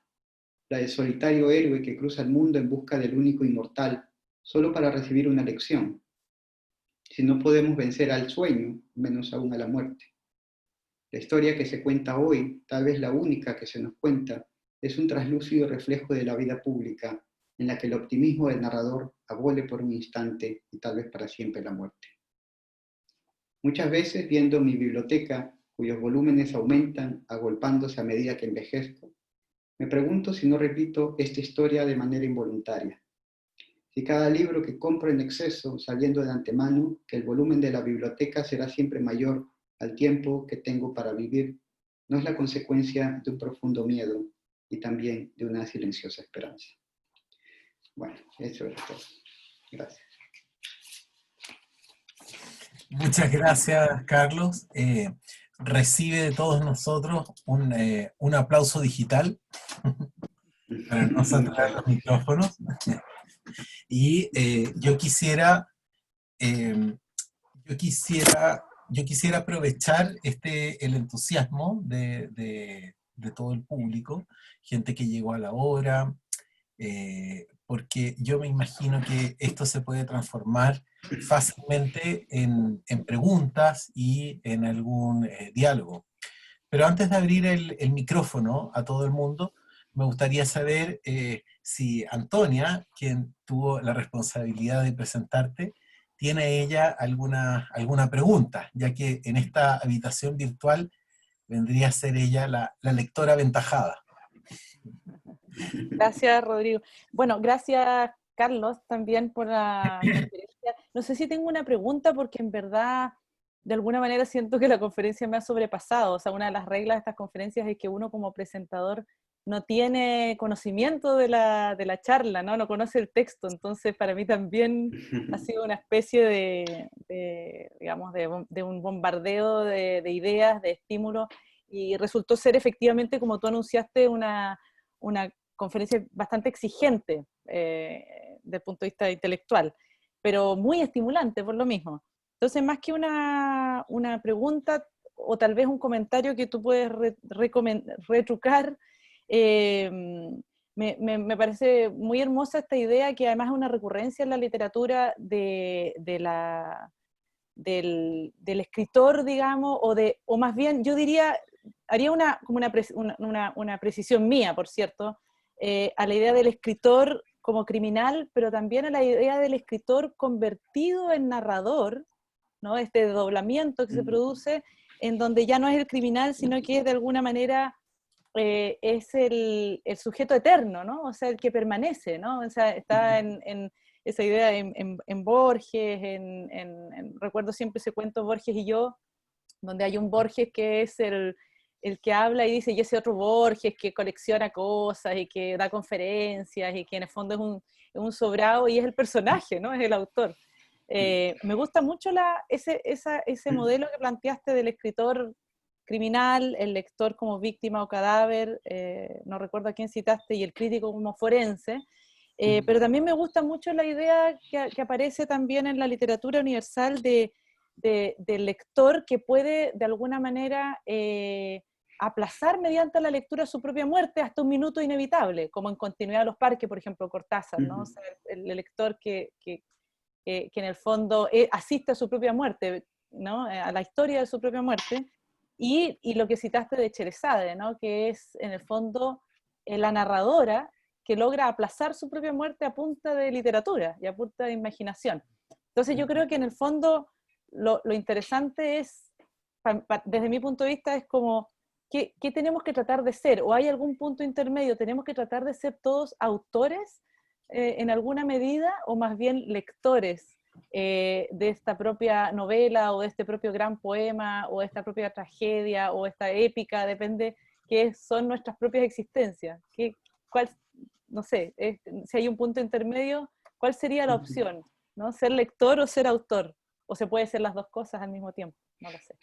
la del solitario héroe que cruza el mundo en busca del único inmortal solo para recibir una lección. Si no podemos vencer al sueño, menos aún a la muerte. La historia que se cuenta hoy, tal vez la única que se nos cuenta, es un traslúcido reflejo de la vida pública, en la que el optimismo del narrador abole por un instante y tal vez para siempre la muerte. Muchas veces, viendo mi biblioteca, cuyos volúmenes aumentan agolpándose a medida que envejezco, me pregunto si no repito esta historia de manera involuntaria. Si cada libro que compro en exceso, sabiendo de antemano que el volumen de la biblioteca será siempre mayor al tiempo que tengo para vivir, no es la consecuencia de un profundo miedo y también de una silenciosa esperanza. Bueno, eso es todo. Gracias. Muchas gracias, Carlos. Recibe de todos nosotros un aplauso digital para no saturar los micrófonos. Y eh, yo quisiera aprovechar el entusiasmo de todo el público, gente que llegó a la hora, porque yo me imagino que esto se puede transformar fácilmente en preguntas y en algún diálogo. Pero antes de abrir el micrófono a todo el mundo, me gustaría saber si Antonia, quien tuvo la responsabilidad de presentarte, tiene ella alguna pregunta, ya que en esta habitación virtual vendría a ser ella la lectora aventajada. Gracias, Rodrigo. Bueno, gracias, Carlos, también por la conferencia. No sé si tengo una pregunta, porque en verdad, de alguna manera siento que la conferencia me ha sobrepasado. O sea, una de las reglas de estas conferencias es que uno como presentador no tiene conocimiento de la charla, ¿no? No conoce el texto. Entonces, para mí también ha sido una especie digamos, de un bombardeo de ideas, de estímulos, y resultó ser efectivamente, como tú anunciaste, una conferencia bastante exigente desde el punto de vista intelectual, pero muy estimulante por lo mismo. Entonces, más que una pregunta o tal vez un comentario que tú puedes retrucar, me parece muy hermosa esta idea, que además es una recurrencia en la literatura del escritor, digamos, o más bien, yo diría, haría una precisión mía, por cierto, a la idea del escritor como criminal, pero también a la idea del escritor convertido en narrador, ¿no? Este desdoblamiento que se produce, en donde ya no es el criminal, sino que es de alguna manera es el sujeto eterno, ¿no? O sea, el que permanece, ¿no? O sea, está en esa idea en Borges, recuerdo siempre ese cuento Borges y yo, donde hay un Borges que es el que habla y dice, y ese otro Borges que colecciona cosas y que da conferencias y que en el fondo es un sobrado y es el personaje, ¿no? Es el autor. Me gusta mucho ese modelo que planteaste del escritor criminal, el lector como víctima o cadáver, no recuerdo a quién citaste, y el crítico como forense, pero también me gusta mucho la idea que aparece también en la literatura universal del lector que puede de alguna manera aplazar mediante la lectura su propia muerte hasta un minuto inevitable, como en Continuidad de los Parques, por ejemplo, Cortázar, ¿no? O sea, el lector que en el fondo asiste a su propia muerte, ¿no? A la historia de su propia muerte, y lo que citaste de Cherezade, ¿no? Que es en el fondo la narradora que logra aplazar su propia muerte a punta de literatura y a punta de imaginación. Entonces yo creo que en el fondo lo interesante es, desde mi punto de vista, es como, ¿qué tenemos que tratar de ser? ¿O hay algún punto intermedio? ¿Tenemos que tratar de ser todos autores en alguna medida, o más bien lectores de esta propia novela, o de este propio gran poema, o de esta propia tragedia, o esta épica? Depende qué son nuestras propias existencias? ¿Cuál, no sé, si hay un punto intermedio, ¿cuál sería la opción? ¿No? ¿Ser lector o ser autor? ¿O se puede ser las dos cosas al mismo tiempo? No lo sé.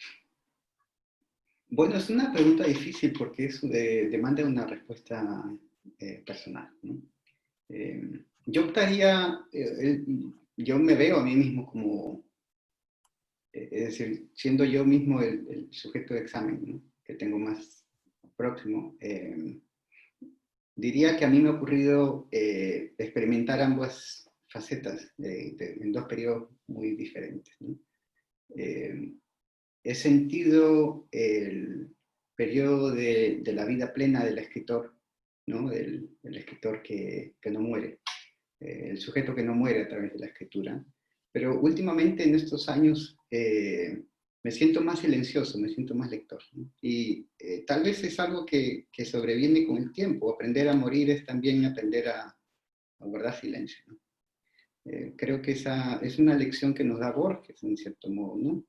Bueno, es una pregunta difícil porque demanda una respuesta personal, ¿no? Yo optaría, yo me veo a mí mismo como, es decir, siendo yo mismo el sujeto de examen, ¿no? Que tengo más próximo. Diría que a mí me ha ocurrido experimentar ambas facetas, en dos periodos muy diferentes, ¿no? He sentido el periodo de la vida plena del escritor, ¿no? Del escritor que no muere, el sujeto que no muere a través de la escritura. Pero últimamente en estos años me siento más silencioso, me siento más lector, ¿no? Y tal vez es algo que sobreviene con el tiempo. Aprender a morir es también aprender a guardar silencio, ¿no? Creo que esa es una lección que nos da Borges, en cierto modo, ¿no?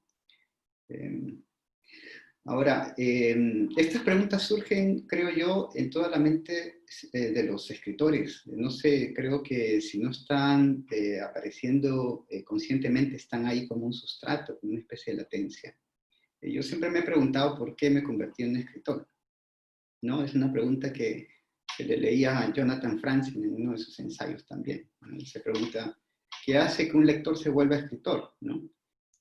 Ahora, estas preguntas surgen, creo yo, en toda la mente de los escritores. No sé, creo que si no están apareciendo conscientemente, están ahí como un sustrato, como una especie de latencia. Yo siempre me he preguntado por qué me convertí en un escritor, ¿no? Es una pregunta que le leía a Jonathan Franzen en uno de sus ensayos también, ¿no? Él se pregunta, ¿qué hace que un lector se vuelva escritor, ¿no?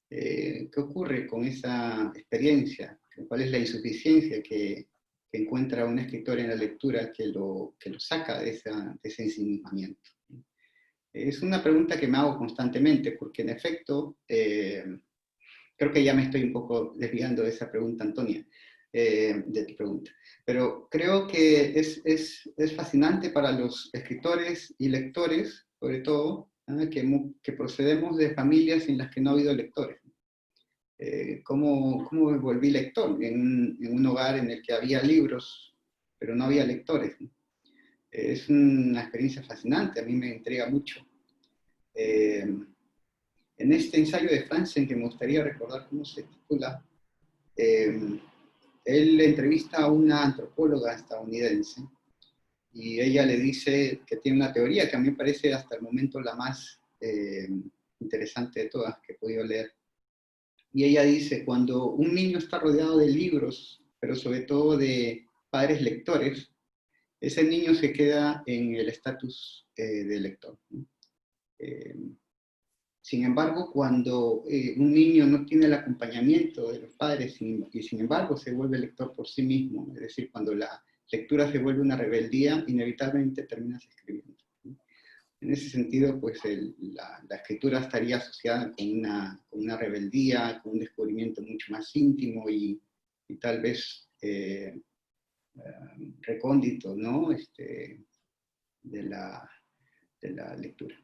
¿Qué ocurre con esa experiencia? ¿Cuál es la insuficiencia que encuentra un escritor en la lectura que lo saca de ese ensimismamiento? Es una pregunta que me hago constantemente, porque en efecto, creo que ya me estoy un poco desviando de esa pregunta, Antonia, de tu pregunta. Pero creo que es fascinante para los escritores y lectores, sobre todo, que procedemos de familias en las que no ha habido lectores. ¿Cómo me volví lector en un hogar en el que había libros, pero no había lectores? Es una experiencia fascinante, a mí me intriga mucho. En este ensayo de Franzen, que me gustaría recordar cómo se titula, él entrevista a una antropóloga estadounidense y ella le dice que tiene una teoría que a mí me parece hasta el momento la más interesante de todas que he podido leer. Y ella dice, cuando un niño está rodeado de libros, pero sobre todo de padres lectores, ese niño se queda en el estatus de lector, ¿no? Sin embargo, cuando un niño no tiene el acompañamiento de los padres y sin embargo se vuelve lector por sí mismo, es decir, cuando la lectura se vuelve una rebeldía, inevitablemente terminas escribiendo, ¿no? En ese sentido, pues la escritura estaría asociada con una rebeldía, con un descubrimiento mucho más íntimo y tal vez recóndito, ¿no? De la lectura.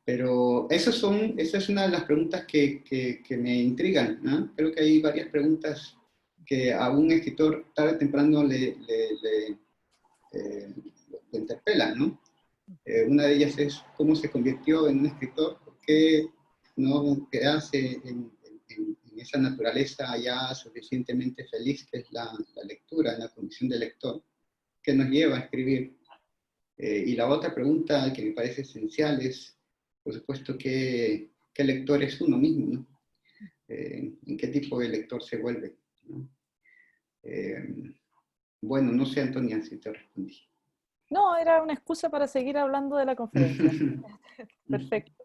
Pero esa es una de las preguntas que me intrigan, ¿no? Creo que hay varias preguntas que a un escritor tarde o temprano le interpelan, ¿no? Una de ellas es cómo se convirtió en un escritor, por qué no quedarse en esa naturaleza ya suficientemente feliz que es la lectura, en la condición de lector, que nos lleva a escribir. Y la otra pregunta que me parece esencial es, por supuesto, ¿qué lector es uno mismo, ¿no? ¿En qué tipo de lector se vuelve, ¿no? Bueno, no sé, Antonia, si te respondí. No, era una excusa para seguir hablando de la conferencia. Perfecto.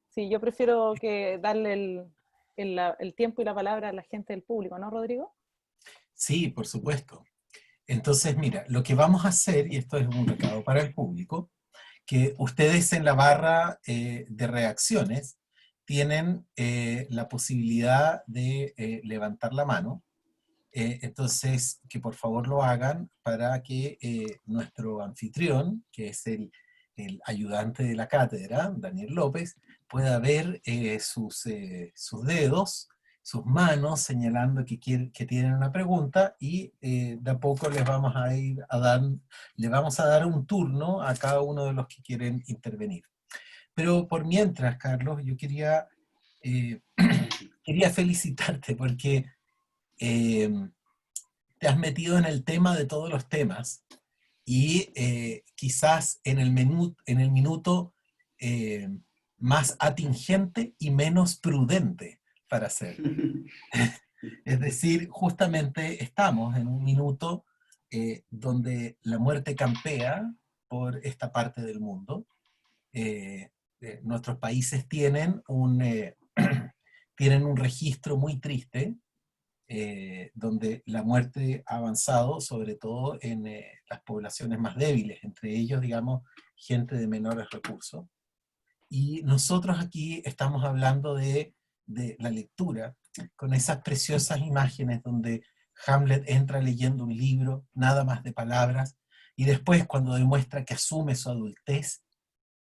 Sí, yo prefiero que darle el tiempo y la palabra a la gente del público, ¿no, Rodrigo? Sí, por supuesto. Entonces, mira, lo que vamos a hacer, y esto es un recado para el público, que ustedes en la barra de reacciones tienen la posibilidad de levantar la mano. Entonces, que por favor lo hagan para que nuestro anfitrión, que es el ayudante de la cátedra, Daniel López, pueda ver sus dedos, sus manos, señalando que tienen una pregunta, y de a poco le vamos a dar un turno a cada uno de los que quieren intervenir. Pero por mientras, Carlos, yo quería felicitarte porque te has metido en el tema de todos los temas y quizás en el minuto eh, más atingente y menos prudente para hacerlo. Es decir, justamente estamos en un minuto donde la muerte campea por esta parte del mundo. Nuestros países tienen un registro muy triste donde la muerte ha avanzado, sobre todo en las poblaciones más débiles, entre ellos, digamos, gente de menores recursos. Y nosotros aquí estamos hablando de la lectura, con esas preciosas imágenes donde Hamlet entra leyendo un libro, nada más de palabras, y después cuando demuestra que asume su adultez,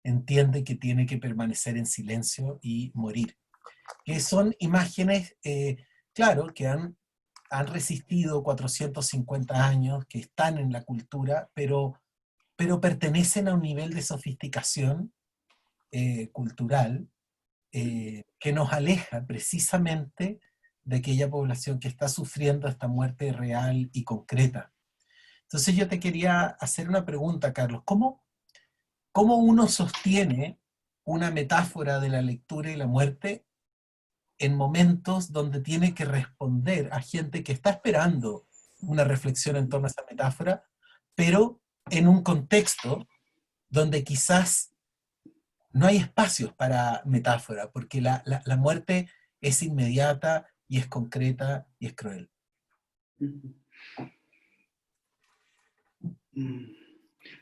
entiende que tiene que permanecer en silencio y morir. Que son imágenes, claro, que han resistido 450 años, que están en la cultura, pero pertenecen a un nivel de sofisticación cultural que nos aleja precisamente de aquella población que está sufriendo esta muerte real y concreta. Entonces yo te quería hacer una pregunta, Carlos. ¿Cómo uno sostiene una metáfora de la lectura y la muerte en momentos donde tiene que responder a gente que está esperando una reflexión en torno a esa metáfora, pero en un contexto donde quizás no hay espacios para metáfora, porque la muerte es inmediata y es concreta y es cruel?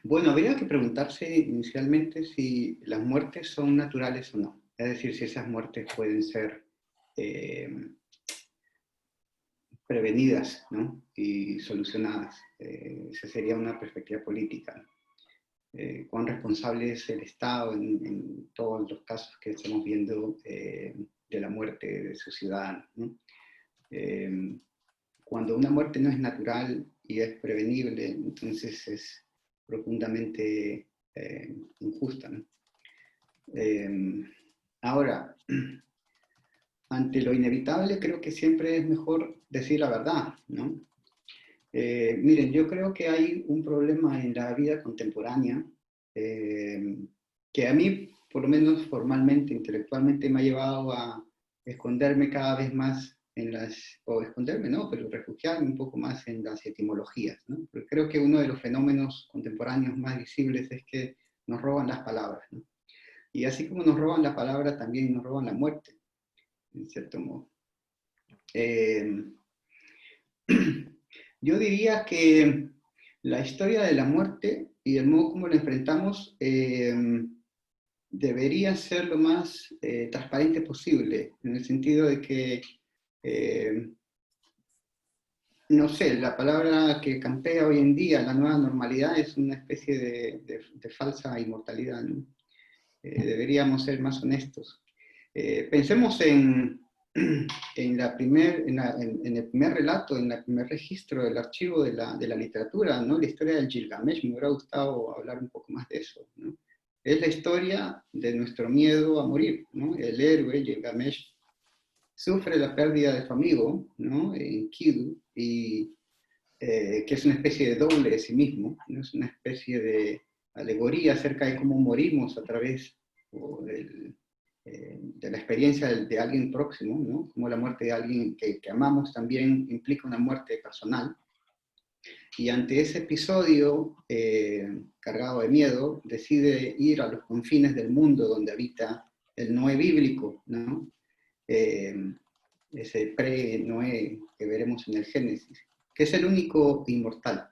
Bueno, habría que preguntarse inicialmente si las muertes son naturales o no. Es decir, si esas muertes pueden ser prevenidas, ¿no? Y solucionadas. Esa sería una perspectiva política. Cuán responsable es el Estado en todos los casos que estamos viendo de la muerte de sus ciudadanos, ¿no? Cuando una muerte no es natural y es prevenible, entonces es profundamente injusta, ¿no? Ahora, ante lo inevitable creo que siempre es mejor decir la verdad, ¿no? Miren, yo creo que hay un problema en la vida contemporánea que a mí, por lo menos formalmente, intelectualmente, me ha llevado a esconderme cada vez más en o esconderme, no, pero refugiarme un poco más en las etimologías, ¿no? Porque creo que uno de los fenómenos contemporáneos más visibles es que nos roban las palabras, ¿no? Y así como nos roban la palabra, también nos roban la muerte, en cierto modo. Yo diría que la historia de la muerte y el modo como la enfrentamos debería ser lo más transparente posible, en el sentido de que, no sé, la palabra que campea hoy en día, la nueva normalidad, es una especie de falsa inmortalidad, ¿no? Deberíamos ser más honestos. Pensemos en el primer relato, en el primer registro del archivo de la literatura, ¿no? La historia del Gilgamesh. Me hubiera gustado hablar un poco más de eso, ¿no? Es la historia de nuestro miedo a morir, ¿no? El héroe Gilgamesh sufre la pérdida de su amigo, ¿no? Enkidu, y que es una especie de doble de sí mismo, ¿no? Es una especie de alegoría acerca de cómo morimos a través de la experiencia de alguien próximo, ¿no? Como la muerte de alguien que amamos también implica una muerte personal. Y ante ese episodio cargado de miedo, decide ir a los confines del mundo donde habita el Noé bíblico, ¿no? Ese pre-Noé que veremos en el Génesis, que es el único inmortal.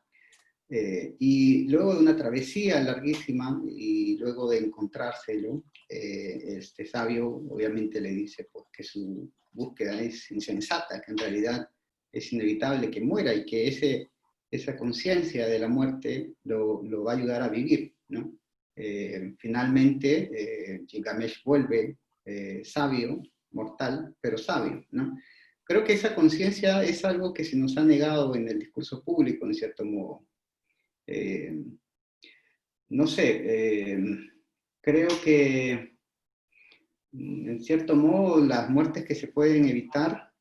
Y luego de una travesía larguísima y luego de encontrárselo, este sabio obviamente le dice pues, que su búsqueda es insensata, que en realidad es inevitable que muera y que esa conciencia de la muerte lo va a ayudar a vivir, ¿no? Finalmente, Gilgamesh vuelve sabio, mortal, pero sabio, ¿no? Creo que esa conciencia es algo que se nos ha negado en el discurso público, en cierto modo. No sé, creo que en cierto modo las muertes que se pueden evitar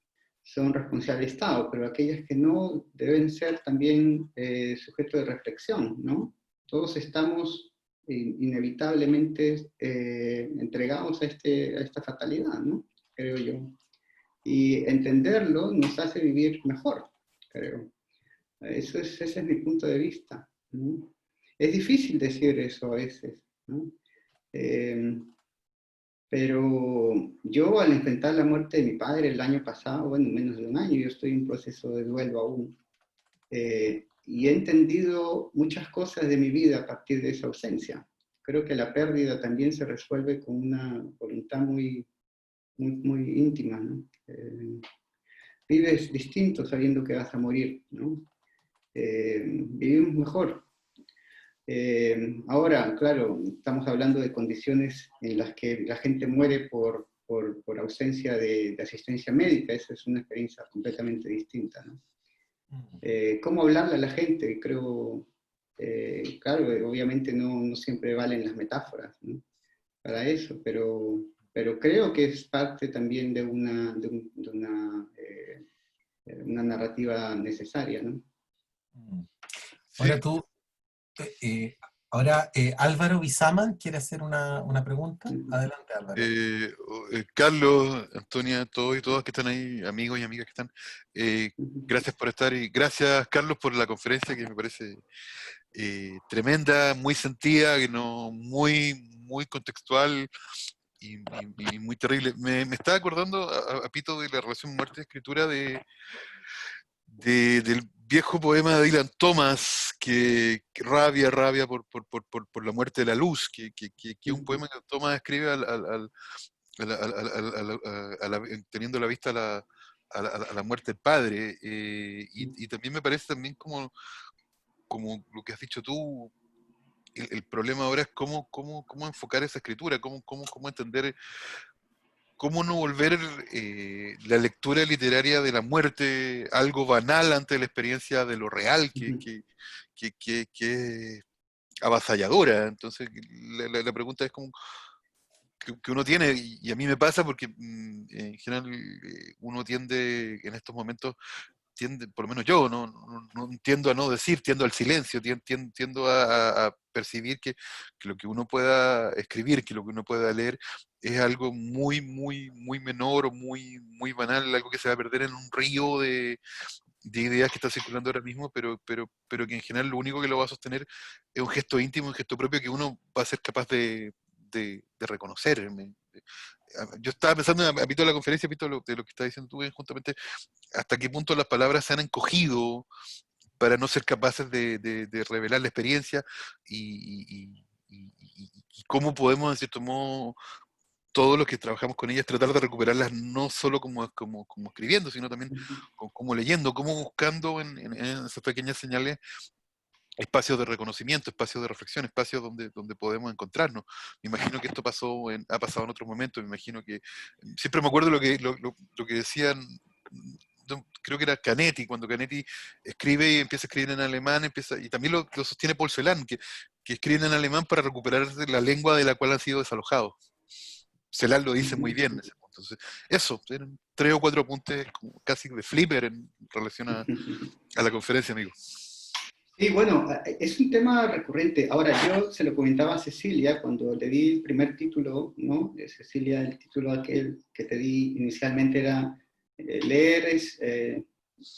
son responsabilidad del Estado, pero aquellas que no deben ser también sujeto de reflexión, ¿no? Todos estamos inevitablemente entregados a esta fatalidad, ¿no? Creo yo. Y entenderlo nos hace vivir mejor, creo. Ese es mi punto de vista, ¿no? Es difícil decir eso a veces, ¿no? Pero yo al enfrentar la muerte de mi padre el año pasado, bueno, menos de un año, yo estoy en proceso de duelo aún, y he entendido muchas cosas de mi vida a partir de esa ausencia. Creo que la pérdida también se resuelve con una voluntad muy íntima, ¿no? Vives distinto sabiendo que vas a morir, ¿no? Vivimos mejor. Ahora, claro, estamos hablando de condiciones en las que la gente muere por ausencia de asistencia médica. Esa es una experiencia completamente distinta, ¿no? ¿Cómo hablarle a la gente? Creo, claro, obviamente no siempre valen las metáforas, ¿no? Para eso, pero creo que es parte también de una narrativa necesaria, ¿no? Ahora Sí. tú, Álvaro Bisaman quiere hacer una pregunta. Adelante, Álvaro. Carlos, Antonia, todos y todas que están ahí, amigos y amigas que están, gracias por estar y gracias, Carlos, por la conferencia que me parece tremenda, muy sentida, que no, muy contextual y muy terrible. Me estaba acordando a Pito de la relación muerte-escritura del viejo poema de Dylan Thomas, que rabia por la muerte de la luz, que es un poema que Thomas escribe teniendo a la vista a la muerte del padre, y también me parece también como lo que has dicho tú, el problema ahora es cómo enfocar esa escritura, cómo entender, cómo no volver la lectura literaria de la muerte algo banal ante la experiencia de lo real, que es avasalladora. Entonces, la pregunta es como que uno tiene, y a mí me pasa porque en general uno tiende en estos momentos, por lo menos yo, no tiendo a no decir, tiendo al silencio, tiendo a percibir que lo que uno pueda escribir, que lo que uno pueda leer es algo muy menor o muy banal, algo que se va a perder en un río de ideas que está circulando ahora mismo, pero que en general lo único que lo va a sostener es un gesto íntimo, un gesto propio que uno va a ser capaz de reconocer. Yo estaba pensando, a Pito de la conferencia, Pito, de lo que está diciendo tú, es justamente hasta qué punto las palabras se han encogido para no ser capaces de revelar la experiencia y cómo podemos, en cierto modo, todos los que trabajamos con ellas, tratar de recuperarlas no solo como escribiendo, sino también como leyendo, como buscando en esas pequeñas señales espacios de reconocimiento, espacios de reflexión, espacios donde podemos encontrarnos. Me imagino que esto ha pasado en otros momentos, me imagino que, siempre me acuerdo lo que decían, creo que era Canetti, cuando Canetti escribe y empieza a escribir en alemán, y también lo sostiene Paul Celan, que escriben en alemán para recuperar la lengua de la cual han sido desalojados. Celan lo dice muy bien en ese punto. Entonces, eso, eran 3 o 4 apuntes casi de flipper en relación a la conferencia, amigo. Sí, bueno, es un tema recurrente. Ahora, yo se lo comentaba a Cecilia cuando le di el primer título, ¿no? Cecilia, el título aquel que te di inicialmente era Leer es,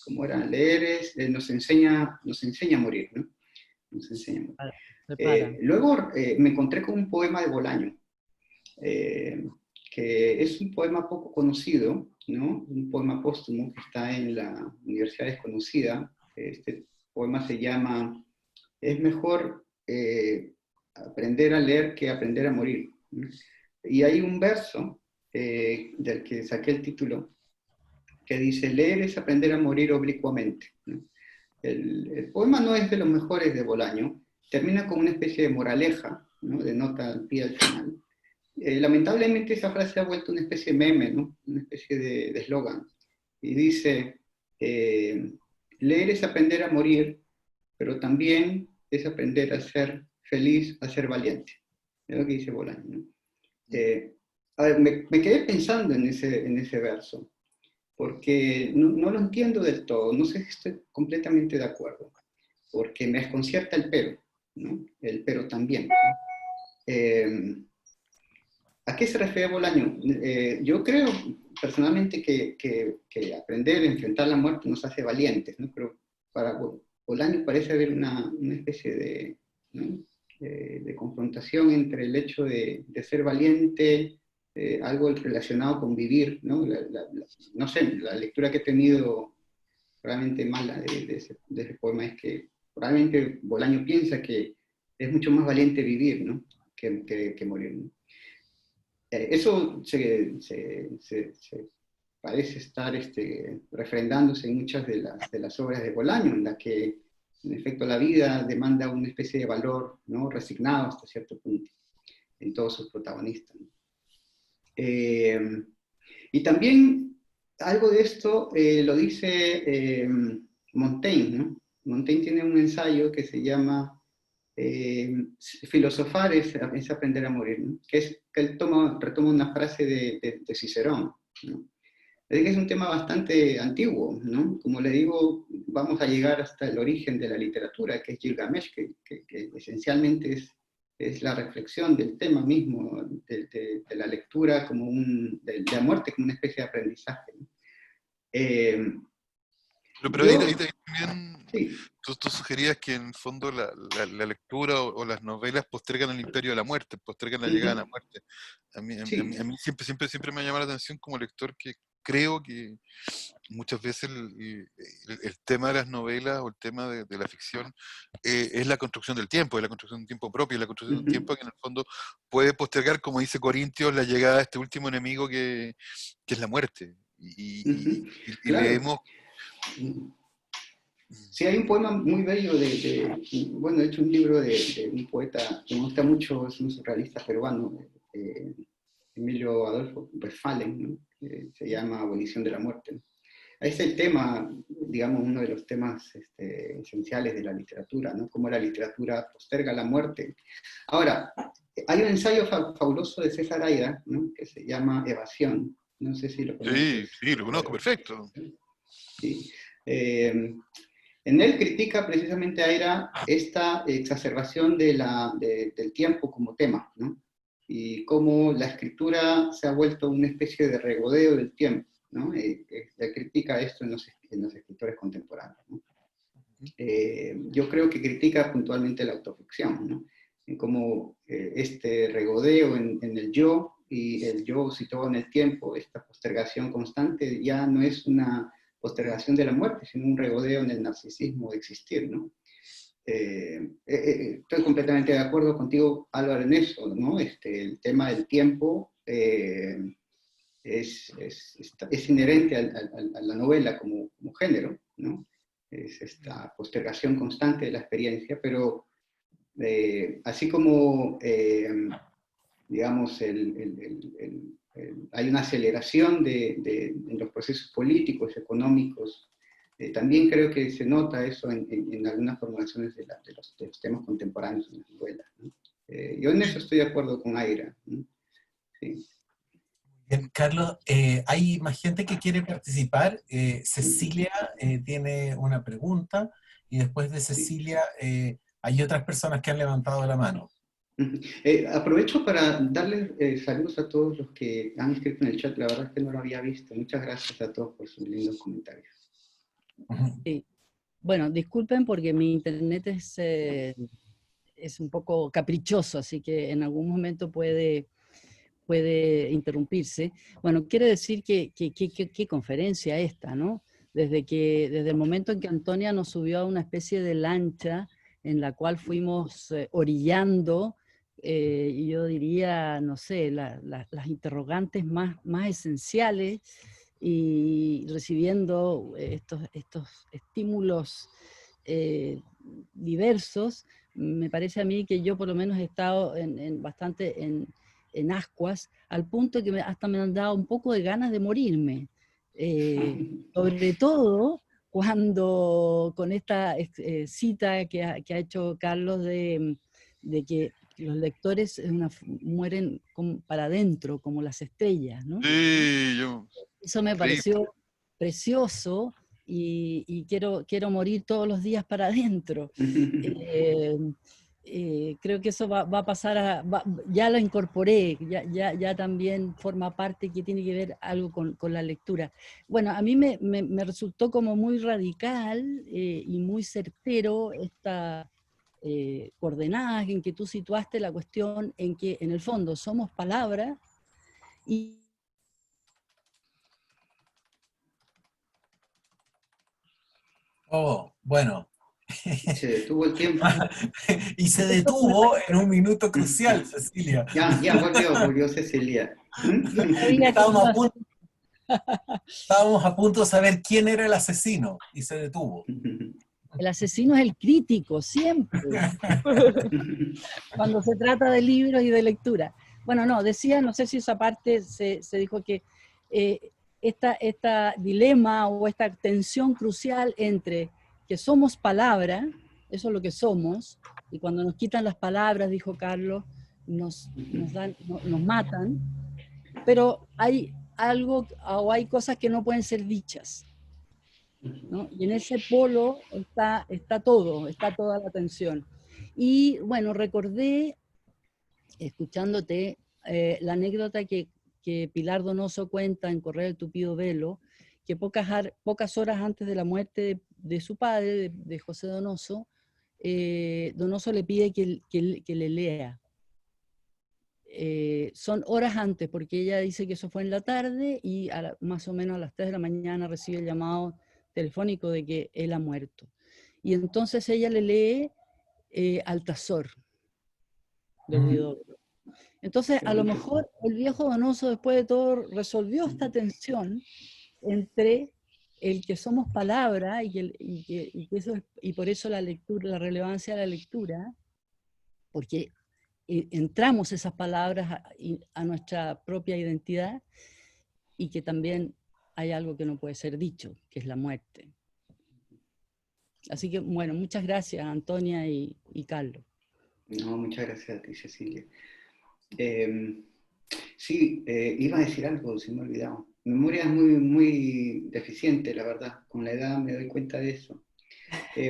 ¿cómo era? Leer es, nos enseña a morir, ¿no? Nos enseña a morir. Luego me encontré con un poema de Bolaño, que es un poema poco conocido, ¿no? Un poema póstumo que está en la Universidad Desconocida. Este poema se llama Es mejor aprender a leer que aprender a morir. Y hay un verso del que saqué el título que dice, leer es aprender a morir oblicuamente. El poema no es de los mejores de Bolaño, termina con una especie de moraleja, ¿no? De nota al pie al final. Lamentablemente esa frase ha vuelto una especie de meme, ¿no? Una especie de eslogan. Y dice, leer es aprender a morir, pero también es aprender a ser feliz, a ser valiente. Es lo que dice Bolaño, ¿no? A ver, me quedé pensando en ese verso, porque no lo entiendo del todo, no sé si estoy completamente de acuerdo, porque me desconcierta el pero, ¿no? El pero también, ¿no? ¿A qué se refiere Bolaño? Yo creo personalmente que aprender a enfrentar la muerte nos hace valientes, ¿no? Pero para Bolaño parece haber una especie ¿no? de confrontación entre el hecho de ser valiente, algo relacionado con vivir, ¿no? No sé, la lectura que he tenido realmente mala de ese poema es que probablemente Bolaño piensa que es mucho más valiente vivir, ¿no? que morir, ¿no? Eso se parece estar refrendándose en muchas de las obras de Bolaño, en las que, en efecto, la vida demanda una especie de valor, ¿no? Resignado hasta cierto punto, en todos sus protagonistas, ¿no? Y también algo de esto lo dice Montaigne, ¿no? Montaigne tiene un ensayo que se llama Filosofar es aprender a morir, ¿no? Que él retoma una frase de Cicerón, ¿no? Es que es un tema bastante antiguo, ¿no? Como le digo, vamos a llegar hasta el origen de la literatura, que es Gilgamesh, que esencialmente es la reflexión del tema mismo, de la lectura, de la muerte como una especie de aprendizaje, ¿no? Pero ahí también Sí. tú sugerías que en el fondo la lectura o las novelas postergan el imperio de la muerte, postergan la llegada de la muerte. A mí siempre me ha llamado la atención como lector, que creo que muchas veces el tema de las novelas o el tema de la ficción es la construcción del tiempo, es la construcción de un tiempo propio, es la construcción de un tiempo que en el fondo puede postergar, como dice Corintios, la llegada de este último enemigo que es la muerte. Y Claro. leemos... Sí, hay un poema muy bello bueno, he hecho un libro de un poeta que me gusta mucho, es un surrealista peruano, Emilio Adolfo Westphalen, ¿no? Se llama Abolición de la Muerte, ¿no? Es el tema, digamos, uno de los temas esenciales de la literatura, ¿no? Cómo la literatura posterga la muerte. Ahora, hay un ensayo fabuloso de César Aira, ¿no? Que se llama Evasión. No sé si lo conoces. Sí, lo conozco, perfecto. Sí. En él critica precisamente a Aira esta exacerbación del tiempo como tema, ¿no? Y cómo la escritura se ha vuelto una especie de regodeo del tiempo, ¿no? Critica esto en los escritores contemporáneos, ¿no? Yo creo que critica puntualmente la autoficción, ¿no? En cómo este regodeo en el yo, y el yo situado en el tiempo, esta postergación constante, ya no es una postergación de la muerte, sino un regodeo en el narcisismo de existir, ¿no? Estoy completamente de acuerdo contigo, Álvaro, en eso, ¿no? El tema del tiempo es inherente a la novela como género, ¿no? Es esta postergación constante de la experiencia, pero así como, digamos, hay una aceleración en los procesos políticos, económicos, también creo que se nota eso en algunas formulaciones de los temas contemporáneos en las novelas, ¿no? Yo en eso estoy de acuerdo con Aira, ¿no? Sí. Bien, Carlos, hay más gente que quiere participar. Cecilia tiene una pregunta y después de Cecilia hay otras personas que han levantado la mano. Aprovecho para darles saludos a todos los que han escrito en el chat. La verdad es que no lo había visto. Muchas gracias a todos por sus lindos comentarios. Sí. Bueno, disculpen porque mi internet es un poco caprichoso, así que en algún momento puede interrumpirse. Bueno, quiere decir que qué conferencia esta, ¿no? Desde el momento en que Antonia nos subió a una especie de lancha en la cual fuimos orillando, y yo diría, no sé, las interrogantes más esenciales, y recibiendo estos estímulos diversos. Me parece a mí que yo por lo menos he estado bastante en ascuas, al punto que hasta me han dado un poco de ganas de morirme. Sobre todo cuando con esta cita que ha hecho Carlos de que los lectores mueren para adentro, como las estrellas, ¿no? Sí, Eso me pareció precioso, y quiero morir todos los días para adentro. Creo que eso va a pasar ya lo incorporé, ya también forma parte, que tiene que ver algo con la lectura. Bueno, a mí me resultó como muy radical y muy certero esta coordenadas en que tú situaste la cuestión, en que en el fondo somos palabras, Y Oh, bueno. Se detuvo el tiempo. Y se detuvo en un minuto crucial, Cecilia. Ya volvió Cecilia. yo sabía que Estábamos iba a a ser- punto, estábamos a punto de saber quién era el asesino, y se detuvo. el asesino es el crítico, siempre, cuando se trata de libros y de lectura. Bueno, no, decía, no sé si esa parte se dijo que esta dilema o esta tensión crucial entre que somos palabra, eso es lo que somos, y cuando nos quitan las palabras, dijo Carlos, nos matan, pero hay algo o hay cosas que no pueden ser dichas, ¿no? Y en ese polo está todo, está toda la tensión. Y bueno, recordé, escuchándote, la anécdota que Pilar Donoso cuenta en Correr el Tupido Velo, que pocas horas antes de la muerte de su padre, de José Donoso, Donoso le pide que le lea. Son horas antes, porque ella dice que eso fue en la tarde y más o menos a las 3 de la mañana recibe el llamado telefónico de que él ha muerto. Y entonces ella le lee Altazor, de Huidobro. Entonces, a lo mejor el viejo Donoso, después de todo, resolvió esta tensión entre el que somos palabra y por eso la lectura, la relevancia de la lectura, porque entramos esas palabras a nuestra propia identidad, y que también hay algo que no puede ser dicho, que es la muerte. Así que, bueno, muchas gracias, Antonia y Carlos. No, muchas gracias a ti, Cecilia. Sí, iba a decir algo, se me ha olvidado. Mi memoria es muy deficiente, la verdad. Con la edad me doy cuenta de eso.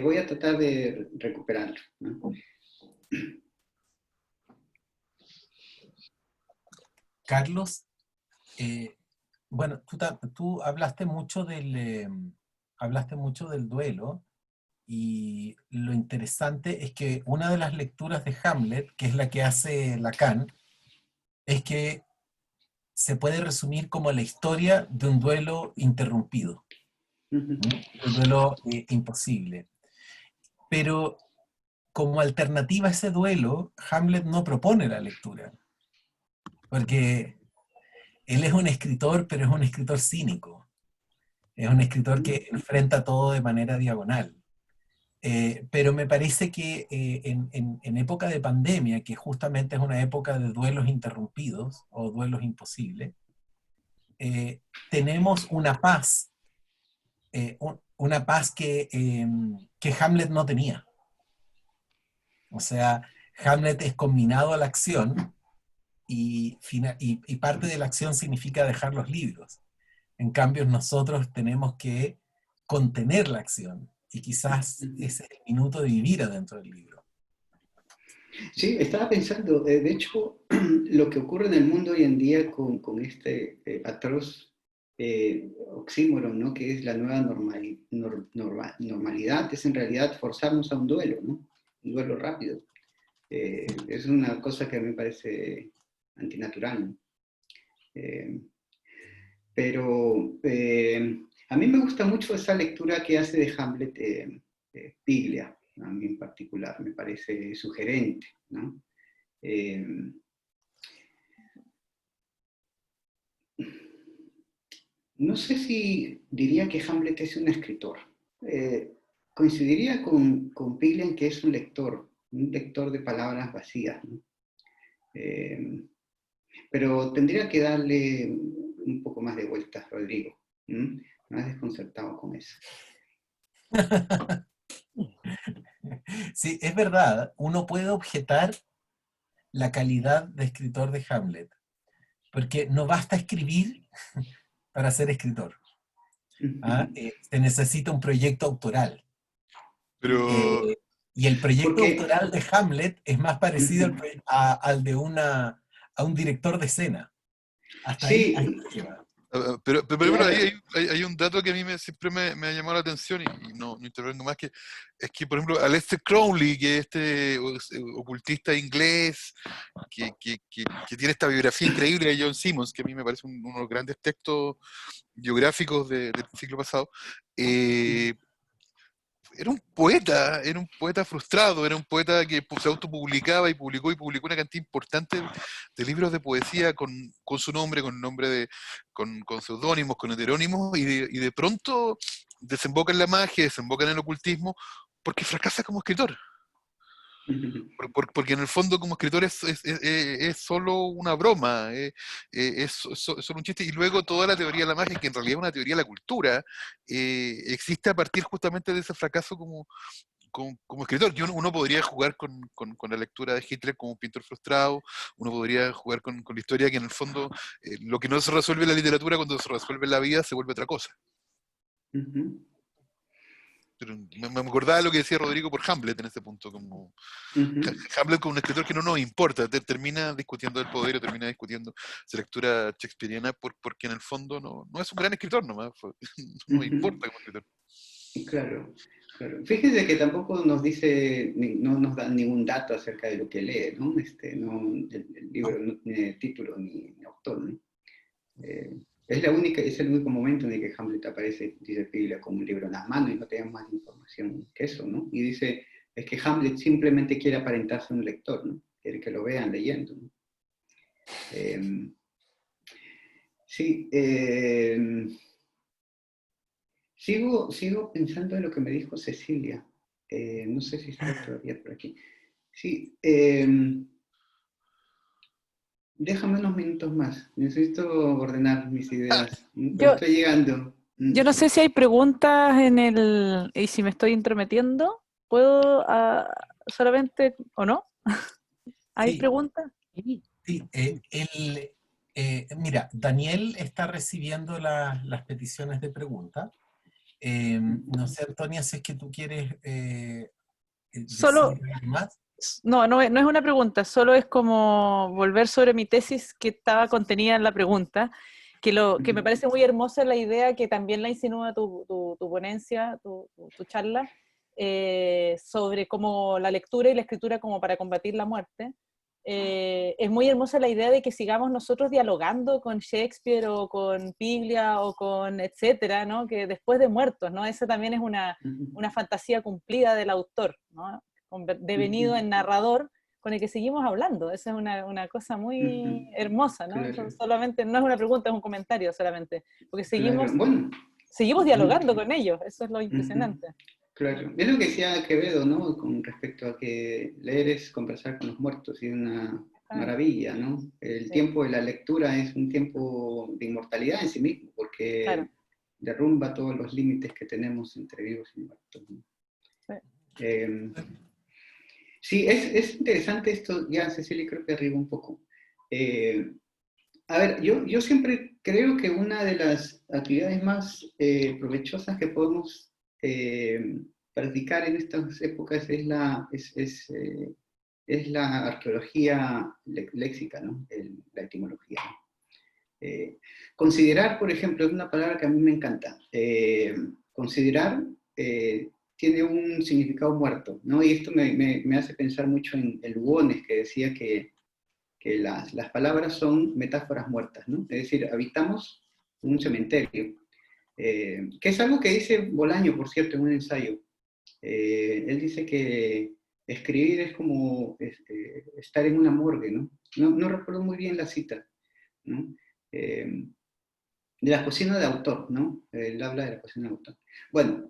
Voy a tratar de recuperarlo, ¿no? Carlos, bueno, tú hablaste mucho del duelo, y lo interesante es que una de las lecturas de Hamlet, que es la que hace Lacan, es que se puede resumir como la historia de un duelo interrumpido, un duelo imposible. Pero como alternativa a ese duelo, Hamlet no propone la lectura, porque él es un escritor, pero es un escritor cínico. Es un escritor que enfrenta todo de manera diagonal. Pero me parece que en época de pandemia, que justamente es una época de duelos interrumpidos o duelos imposibles, tenemos una paz que Hamlet no tenía. O sea, Hamlet es combinado a la acción y parte de la acción significa dejar los libros. En cambio, nosotros tenemos que contener la acción, y quizás ese es el minuto de vivir adentro del libro. Sí, estaba pensando, de hecho, lo que ocurre en el mundo hoy en día con este atroz oxímoron, ¿no? Que es la nueva normalidad, es en realidad forzarnos a un duelo, ¿no? Un duelo rápido. Es una cosa que a mí me parece antinatural, ¿no? Pero a mí me gusta mucho esa lectura que hace de Hamlet Piglia, a mí en particular, me parece sugerente, ¿no? No sé si diría que Hamlet es un escritor. Coincidiría con Piglia en que es un lector de palabras vacías, ¿no? Pero tendría que darle un poco más de vueltas, Rodrigo. Me has desconcertado con eso. Sí, es verdad, uno puede objetar la calidad de escritor de Hamlet, porque no basta escribir para ser escritor. Se necesita un proyecto autoral. Pero, Y el proyecto Porque, autoral de Hamlet es más parecido al de un director de escena. Hasta ahí sí, llega. Pero hay un dato que a mí siempre me ha llamado la atención y no intervengo más, que es que, por ejemplo, Aleister Crowley, que es este ocultista inglés, que tiene esta biografía increíble de John Simmons, que a mí me parece uno de los grandes textos biográficos del siglo pasado, era un poeta frustrado, era un poeta que se autopublicaba y publicó una cantidad importante de libros de poesía con su nombre, con seudónimos, con heterónimos, y de pronto desemboca en la magia, desemboca en el ocultismo, porque fracasa como escritor. Porque en el fondo como escritor es solo una broma, es solo un chiste, y luego toda la teoría de la magia, que en realidad es una teoría de la cultura, existe a partir justamente de ese fracaso como escritor. Uno podría jugar con la lectura de Hitler como un pintor frustrado, uno podría jugar con la historia, que en el fondo lo que no se resuelve en la literatura, cuando se resuelve en la vida, se vuelve otra cosa. Pero me acordaba de lo que decía Rodrigo por Hamlet en ese punto, como Hamlet como un escritor que no nos importa, termina discutiendo el poder, o termina discutiendo su lectura shakespeariana, porque en el fondo no es un gran escritor nomás, no me importa como escritor. Claro, claro. Fíjense que tampoco nos dice, no nos da ningún dato acerca de lo que lee, ¿no? El libro no tiene título ni autor, ¿no? Es el único momento en el que Hamlet aparece, dice Biblia, como un libro en las manos, y no tenemos más información que eso, ¿no? Y dice, es que Hamlet simplemente quiere aparentarse un lector, ¿no? Quiere que lo vean leyendo, ¿no? Sí, sigo pensando en lo que me dijo Cecilia. No sé si está todavía por aquí. Sí, déjame unos minutos más. Necesito ordenar mis ideas. Pero estoy llegando. Yo no sé si hay preguntas y si me estoy intrometiendo, ¿puedo solamente o no? ¿Hay preguntas? Sí, mira, Daniel está recibiendo las peticiones de preguntas. No sé, Antonia, si es que tú quieres Solo, decir algo más. no es una pregunta, solo es como volver sobre mi tesis que estaba contenida en la pregunta, que me parece muy hermosa la idea que también la insinúa tu ponencia, tu charla, sobre cómo la lectura y la escritura como para combatir la muerte. Es muy hermosa la idea de que sigamos nosotros dialogando con Shakespeare o con Biblia o con etcétera, ¿no? Que después de muertos, ¿no? Esa también es una fantasía cumplida del autor, ¿no? Devenido en narrador con el que seguimos hablando. Esa es una cosa muy hermosa, ¿no? Claro. Solamente, no es una pregunta, es un comentario solamente, porque seguimos, Claro. Bueno, seguimos dialogando con ellos, eso es lo impresionante. Claro, es lo que decía Quevedo, ¿no? Con respecto a que leer es conversar con los muertos, y es una maravilla, ¿no? El tiempo de la lectura es un tiempo de inmortalidad en sí mismo, porque derrumba todos los límites que tenemos entre vivos y muertos, ¿no? Sí, es interesante esto, ya Cecilia creo que arriba un poco. A ver, yo siempre creo que una de las actividades más provechosas que podemos practicar en estas épocas es la arqueología léxica, ¿no? La etimología, ¿no? Considerar, por ejemplo, es una palabra que a mí me encanta. Considerar tiene un significado muerto, ¿no? Y esto me hace pensar mucho en Lugones, que decía que las palabras son metáforas muertas, ¿no? Es decir, habitamos un cementerio, que es algo que dice Bolaño, por cierto, en un ensayo. Él dice que escribir es como estar en una morgue, ¿no? No recuerdo muy bien la cita, ¿no? De la cocina de autor, ¿no? Él habla de la cocina de autor. Bueno,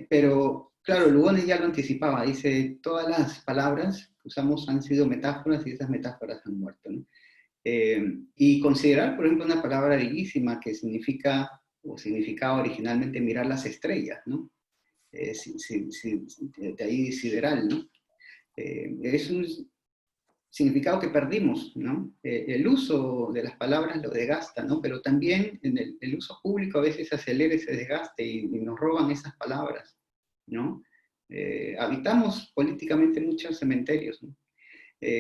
pero claro, Lugones ya lo anticipaba, dice, todas las palabras que usamos han sido metáforas y esas metáforas han muerto, ¿no? Y considerar, por ejemplo, una palabra bellísima que significa, o significaba originalmente mirar las estrellas, ¿no? De ahí sideral, ¿no? Es un significado que perdimos, ¿no? El uso de las palabras lo desgasta, ¿no? Pero también en el uso público a veces acelera ese desgaste y nos roban esas palabras, ¿no? Habitamos políticamente muchos cementerios, ¿no?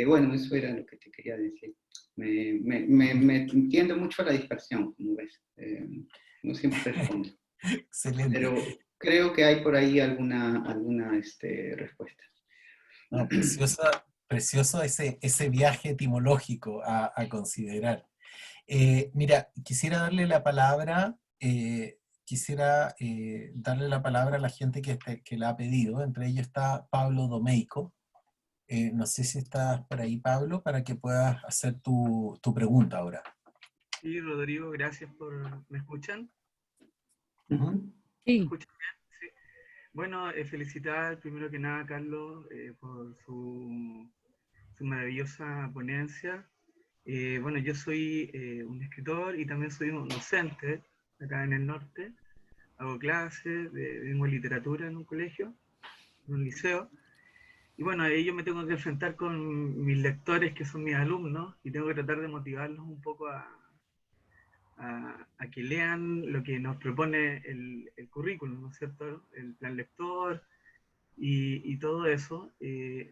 Bueno, eso era lo que te quería decir. Me entiendo mucho a la dispersión, como ves. No siempre respondo. Excelente. Pero creo que hay por ahí alguna respuesta. No, precioso ese viaje etimológico a considerar. Mira, quisiera darle la palabra, a la gente que la ha pedido. Entre ellos está Pablo Domeico. No sé si estás por ahí, Pablo, para que puedas hacer tu pregunta ahora. Sí, Rodrigo, gracias por... ¿Me escuchan? Ujú. Sí. ¿Me escuchan bien? Sí. Bueno, felicitar primero que nada a Carlos por su maravillosa ponencia. Bueno, yo soy un escritor y también soy un docente acá en el norte. Hago clases, de literatura en un colegio, en un liceo. Y bueno, ahí yo me tengo que enfrentar con mis lectores, que son mis alumnos, y tengo que tratar de motivarlos un poco a que lean lo que nos propone el currículum, ¿no es cierto? El plan lector y todo eso,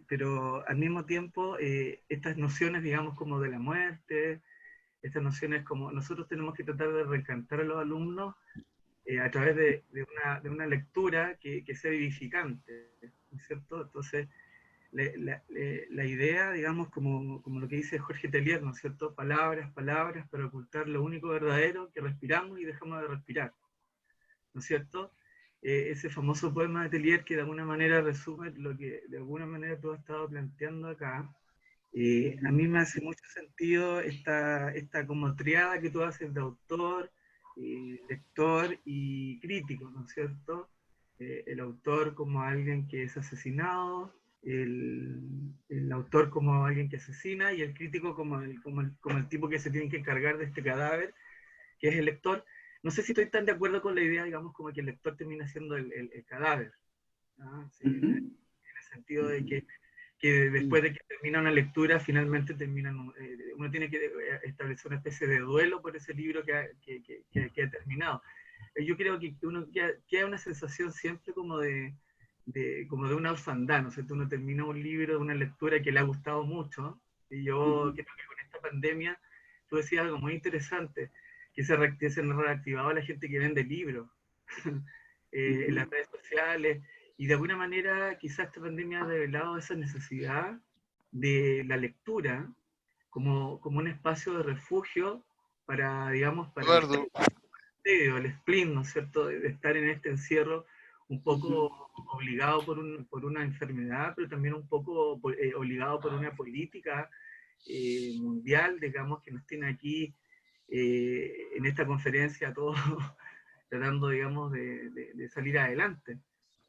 pero al mismo tiempo estas nociones, digamos, como de la muerte, estas nociones como nosotros tenemos que tratar de reencantar a los alumnos a través de una lectura que sea vivificante, ¿no es cierto? Entonces, la idea, digamos, como lo que dice Jorge Tellier, ¿no es cierto? Palabras, palabras para ocultar lo único verdadero que respiramos y dejamos de respirar, ¿no es cierto? Ese famoso poema de Tellier que de alguna manera resume lo que de alguna manera tú has estado planteando acá. A mí me hace mucho sentido esta como triada que tú haces de autor, lector y crítico, ¿no es cierto? El autor como alguien que es asesinado, el autor como alguien que asesina y el crítico como el tipo que se tiene que encargar de este cadáver, que es el lector. No sé si estoy tan de acuerdo con la idea, digamos, como que el lector termina siendo el cadáver, ¿no? Sí, Ujú. en el sentido de que después de que termina una lectura, finalmente uno tiene que establecer una especie de duelo por ese libro que ha terminado. Yo creo que uno queda una sensación siempre como como de una orfandad, ¿no es cierto? Uno termina un libro, una lectura que le ha gustado mucho, y yo creo que con esta pandemia, tú decías algo muy interesante, que se han reactivado a la gente que vende libros en las redes sociales, y de alguna manera quizás esta pandemia ha revelado esa necesidad de la lectura como un espacio de refugio para, digamos, para Eduardo, el spleen, ¿no es cierto?, de estar en este encierro un poco obligado por una enfermedad, pero también un poco obligado por una política mundial, digamos, que nos tiene aquí en esta conferencia todos tratando, digamos, de salir adelante.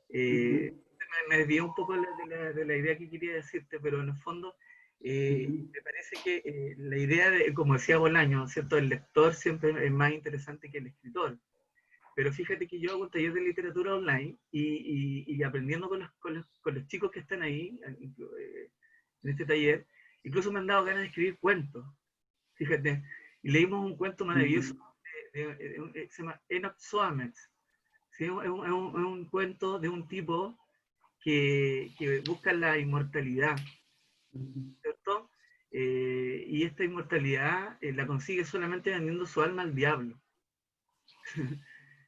Me desvié un poco de la idea que quería decirte, pero en el fondo me parece que la idea de, como decía Bolaño, ¿cierto? El lector siempre es más interesante que el escritor. Pero fíjate que yo hago un taller de literatura online y aprendiendo con los chicos que están ahí en este taller, incluso me han dado ganas de escribir cuentos, fíjate. Y leímos un cuento maravilloso se llama Enoch Soames. ¿Sí? Es un cuento de un tipo que busca la inmortalidad, ¿cierto? Y esta inmortalidad la consigue solamente vendiendo su alma al diablo.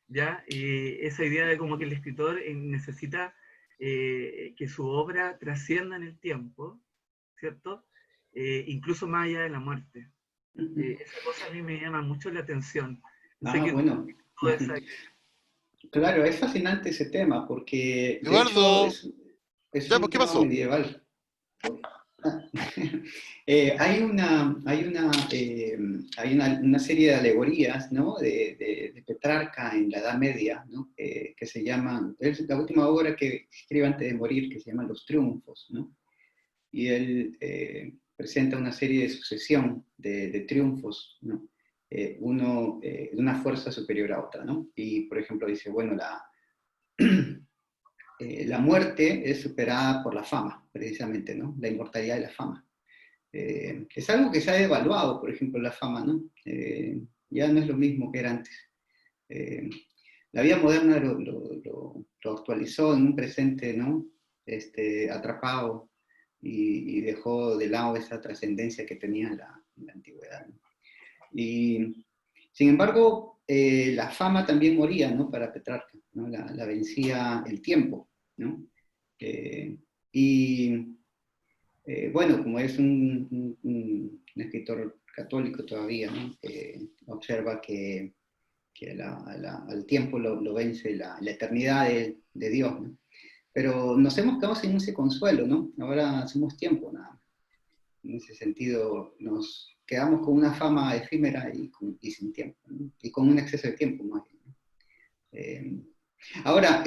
¿Ya? Esa idea de como que el escritor necesita que su obra trascienda en el tiempo, ¿cierto? Incluso más allá de la muerte. Esa cosa a mí me llama mucho la atención. No sé qué Bueno. toda esa... Claro, es fascinante ese tema porque de hecho Eduardo, es ya, un pues, ¿qué tema pasó? medieval. Hay una serie de alegorías, ¿no? de Petrarca en la Edad Media, ¿no? Que se llaman, es la última obra que escribe antes de morir, que se llama Los Triunfos, ¿no? Y él presenta una serie de sucesión de triunfos, ¿no? Uno de una fuerza superior a otra, ¿no? Y por ejemplo dice, bueno, la muerte es superada por la fama, precisamente, ¿no? La inmortalidad de la fama. Es algo que se ha devaluado, por ejemplo, la fama, ¿no? Ya no es lo mismo que era antes. La vida moderna lo actualizó en un presente, ¿no? Atrapado y dejó de lado esa trascendencia que tenía la antigüedad. etc. Y, sin embargo, la fama también moría, ¿no? Para Petrarca, ¿no? La vencía el tiempo, ¿no? Bueno, como es un escritor católico todavía, ¿no? Observa que al tiempo lo vence la eternidad de Dios, ¿no? Pero nos hemos quedado sin ese consuelo, ¿no? Ahora somos tiempo, nada más. En ese sentido, nos quedamos con una fama efímera y sin tiempo, ¿no? Y con un exceso de tiempo, más bien, ¿no? Ahora,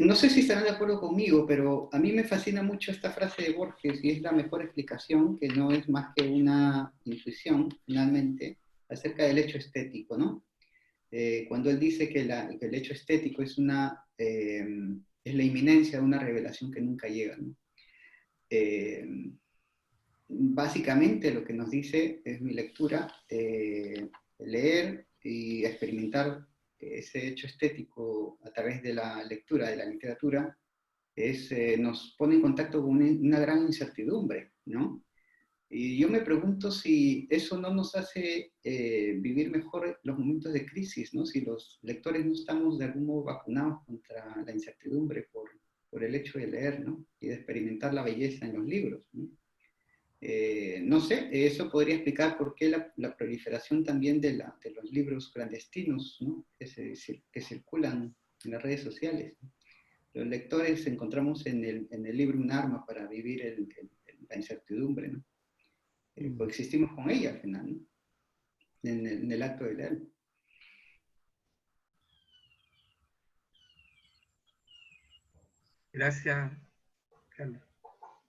no sé si estarán de acuerdo conmigo, pero a mí me fascina mucho esta frase de Borges, y es la mejor explicación, que no es más que una intuición, finalmente, acerca del hecho estético, ¿no? Cuando él dice que el hecho estético es la inminencia de una revelación que nunca llega, ¿no? Básicamente lo que nos dice es mi lectura, leer y experimentar ese hecho estético a través de la lectura, de la literatura, nos pone en contacto con una gran incertidumbre, ¿no? Y yo me pregunto si eso no nos hace vivir mejor los momentos de crisis, ¿no? Si los lectores no estamos de algún modo vacunados contra la incertidumbre por el hecho de leer, ¿no? Y de experimentar la belleza en los libros, ¿no? No sé, eso podría explicar por qué la proliferación también de los libros clandestinos, ¿no? que circulan en las redes sociales. Los lectores encontramos en el libro un arma para vivir la incertidumbre, ¿no? Coexistimos con ella al final, ¿no? En el acto de leer. Gracias, Carlos.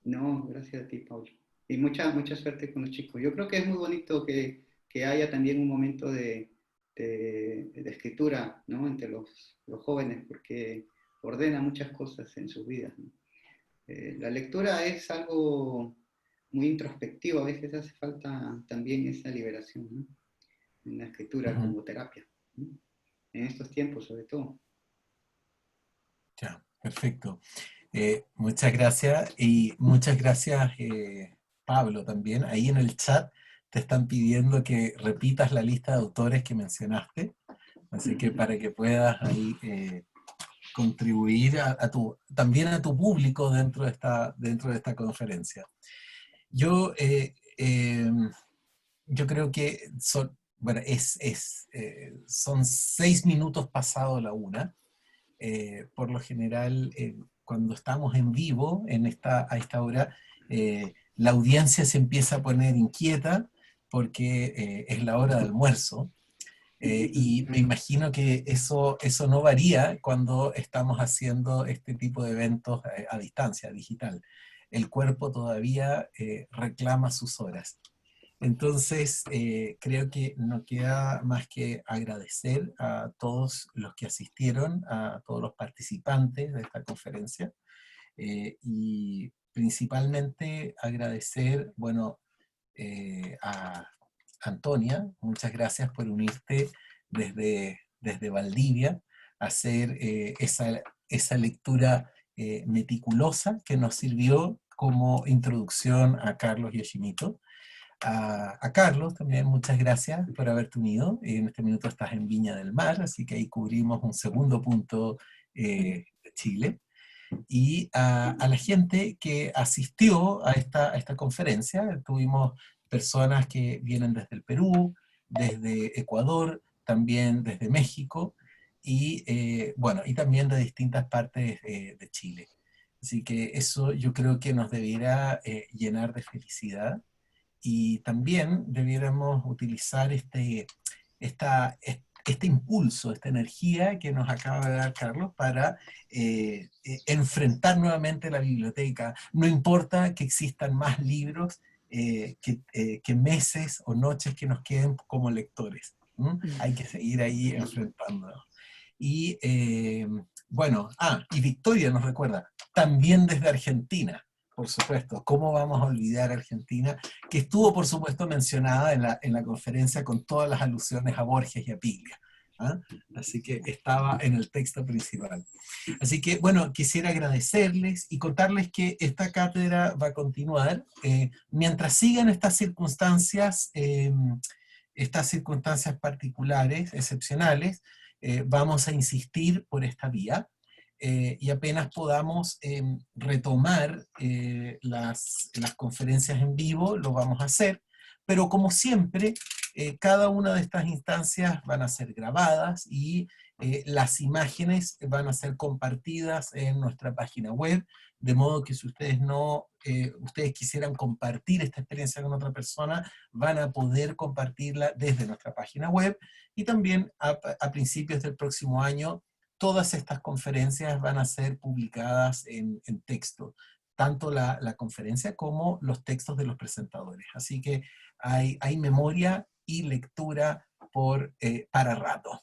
No, gracias a ti, Paulo. Y mucha suerte con los chicos. Yo creo que es muy bonito que haya también un momento de escritura, ¿no? Entre los jóvenes, porque ordena muchas cosas en sus vidas, ¿no? La lectura es algo muy introspectivo, a veces hace falta también esa liberación, ¿no? En la escritura como terapia, ¿no? En estos tiempos sobre todo. Ya, perfecto. Muchas gracias y muchas gracias, Pablo, también. Ahí en el chat te están pidiendo que repitas la lista de autores que mencionaste, así que para que puedas ahí contribuir también a tu público dentro de esta conferencia. Yo creo que son 6 minutos pasado la 1. Por lo general, cuando estamos en vivo a esta hora, la audiencia se empieza a poner inquieta porque es la hora de almuerzo. Y me imagino que eso no varía cuando estamos haciendo este tipo de eventos a distancia, digital. El cuerpo todavía reclama sus horas. Entonces, creo que no queda más que agradecer a todos los que asistieron, a todos los participantes de esta conferencia, y principalmente agradecer, bueno, a Antonia, muchas gracias por unirte desde Valdivia a hacer esa lectura meticulosa que nos sirvió como introducción a Carlos Yoshimoto. A Carlos también muchas gracias por haberte unido. En este minuto estás en Viña del Mar, así que ahí cubrimos un segundo punto de Chile. Y a la gente que asistió a esta conferencia. Tuvimos personas que vienen desde el Perú, desde Ecuador, también desde México, y bueno, y también de distintas partes de Chile. Así que eso yo creo que nos debiera llenar de felicidad, y también debiéramos utilizar este impulso, esta energía que nos acaba de dar Carlos para enfrentar nuevamente la biblioteca. No importa que existan más libros que meses o noches que nos queden como lectores. Hay que seguir ahí enfrentándonos. Y bueno, y Victoria nos recuerda, también desde Argentina. Por supuesto, ¿cómo vamos a olvidar a Argentina? Que estuvo, por supuesto, mencionada en la conferencia con todas las alusiones a Borges y a Piglia. ¿ah? Así que estaba en el texto principal. Así que, bueno, quisiera agradecerles y contarles que esta cátedra va a continuar mientras sigan estas circunstancias particulares, excepcionales. Vamos a insistir por esta vía. Y apenas podamos retomar las conferencias en vivo, lo vamos a hacer, pero como siempre, cada una de estas instancias van a ser grabadas y las imágenes van a ser compartidas en nuestra página web, de modo que si ustedes quisieran compartir esta experiencia con otra persona, van a poder compartirla desde nuestra página web, y también a principios del próximo año todas estas conferencias van a ser publicadas en texto, tanto la conferencia como los textos de los presentadores. Así que hay memoria y lectura para rato.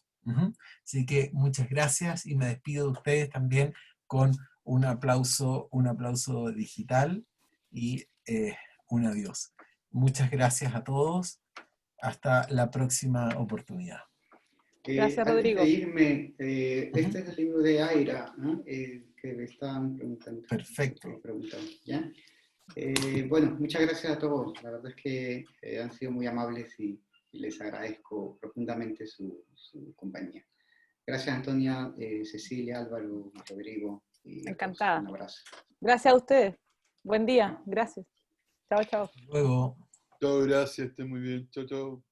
Así que muchas gracias y me despido de ustedes también con un aplauso digital y un adiós. Muchas gracias a todos. Hasta la próxima oportunidad. Gracias, Antes Rodrigo. de irme, este es el libro de Aira, ¿no? Que me estaban preguntando. Perfecto. ¿Ya? Bueno, muchas gracias a todos. La verdad es que han sido muy amables y les agradezco profundamente su compañía. Gracias, Antonia, Cecilia, Álvaro, Rodrigo. Y Encantada. un abrazo. Gracias a ustedes. Buen día. Gracias. Chao, chao. Hasta luego. Chao, gracias, esté muy bien. Chao, chao.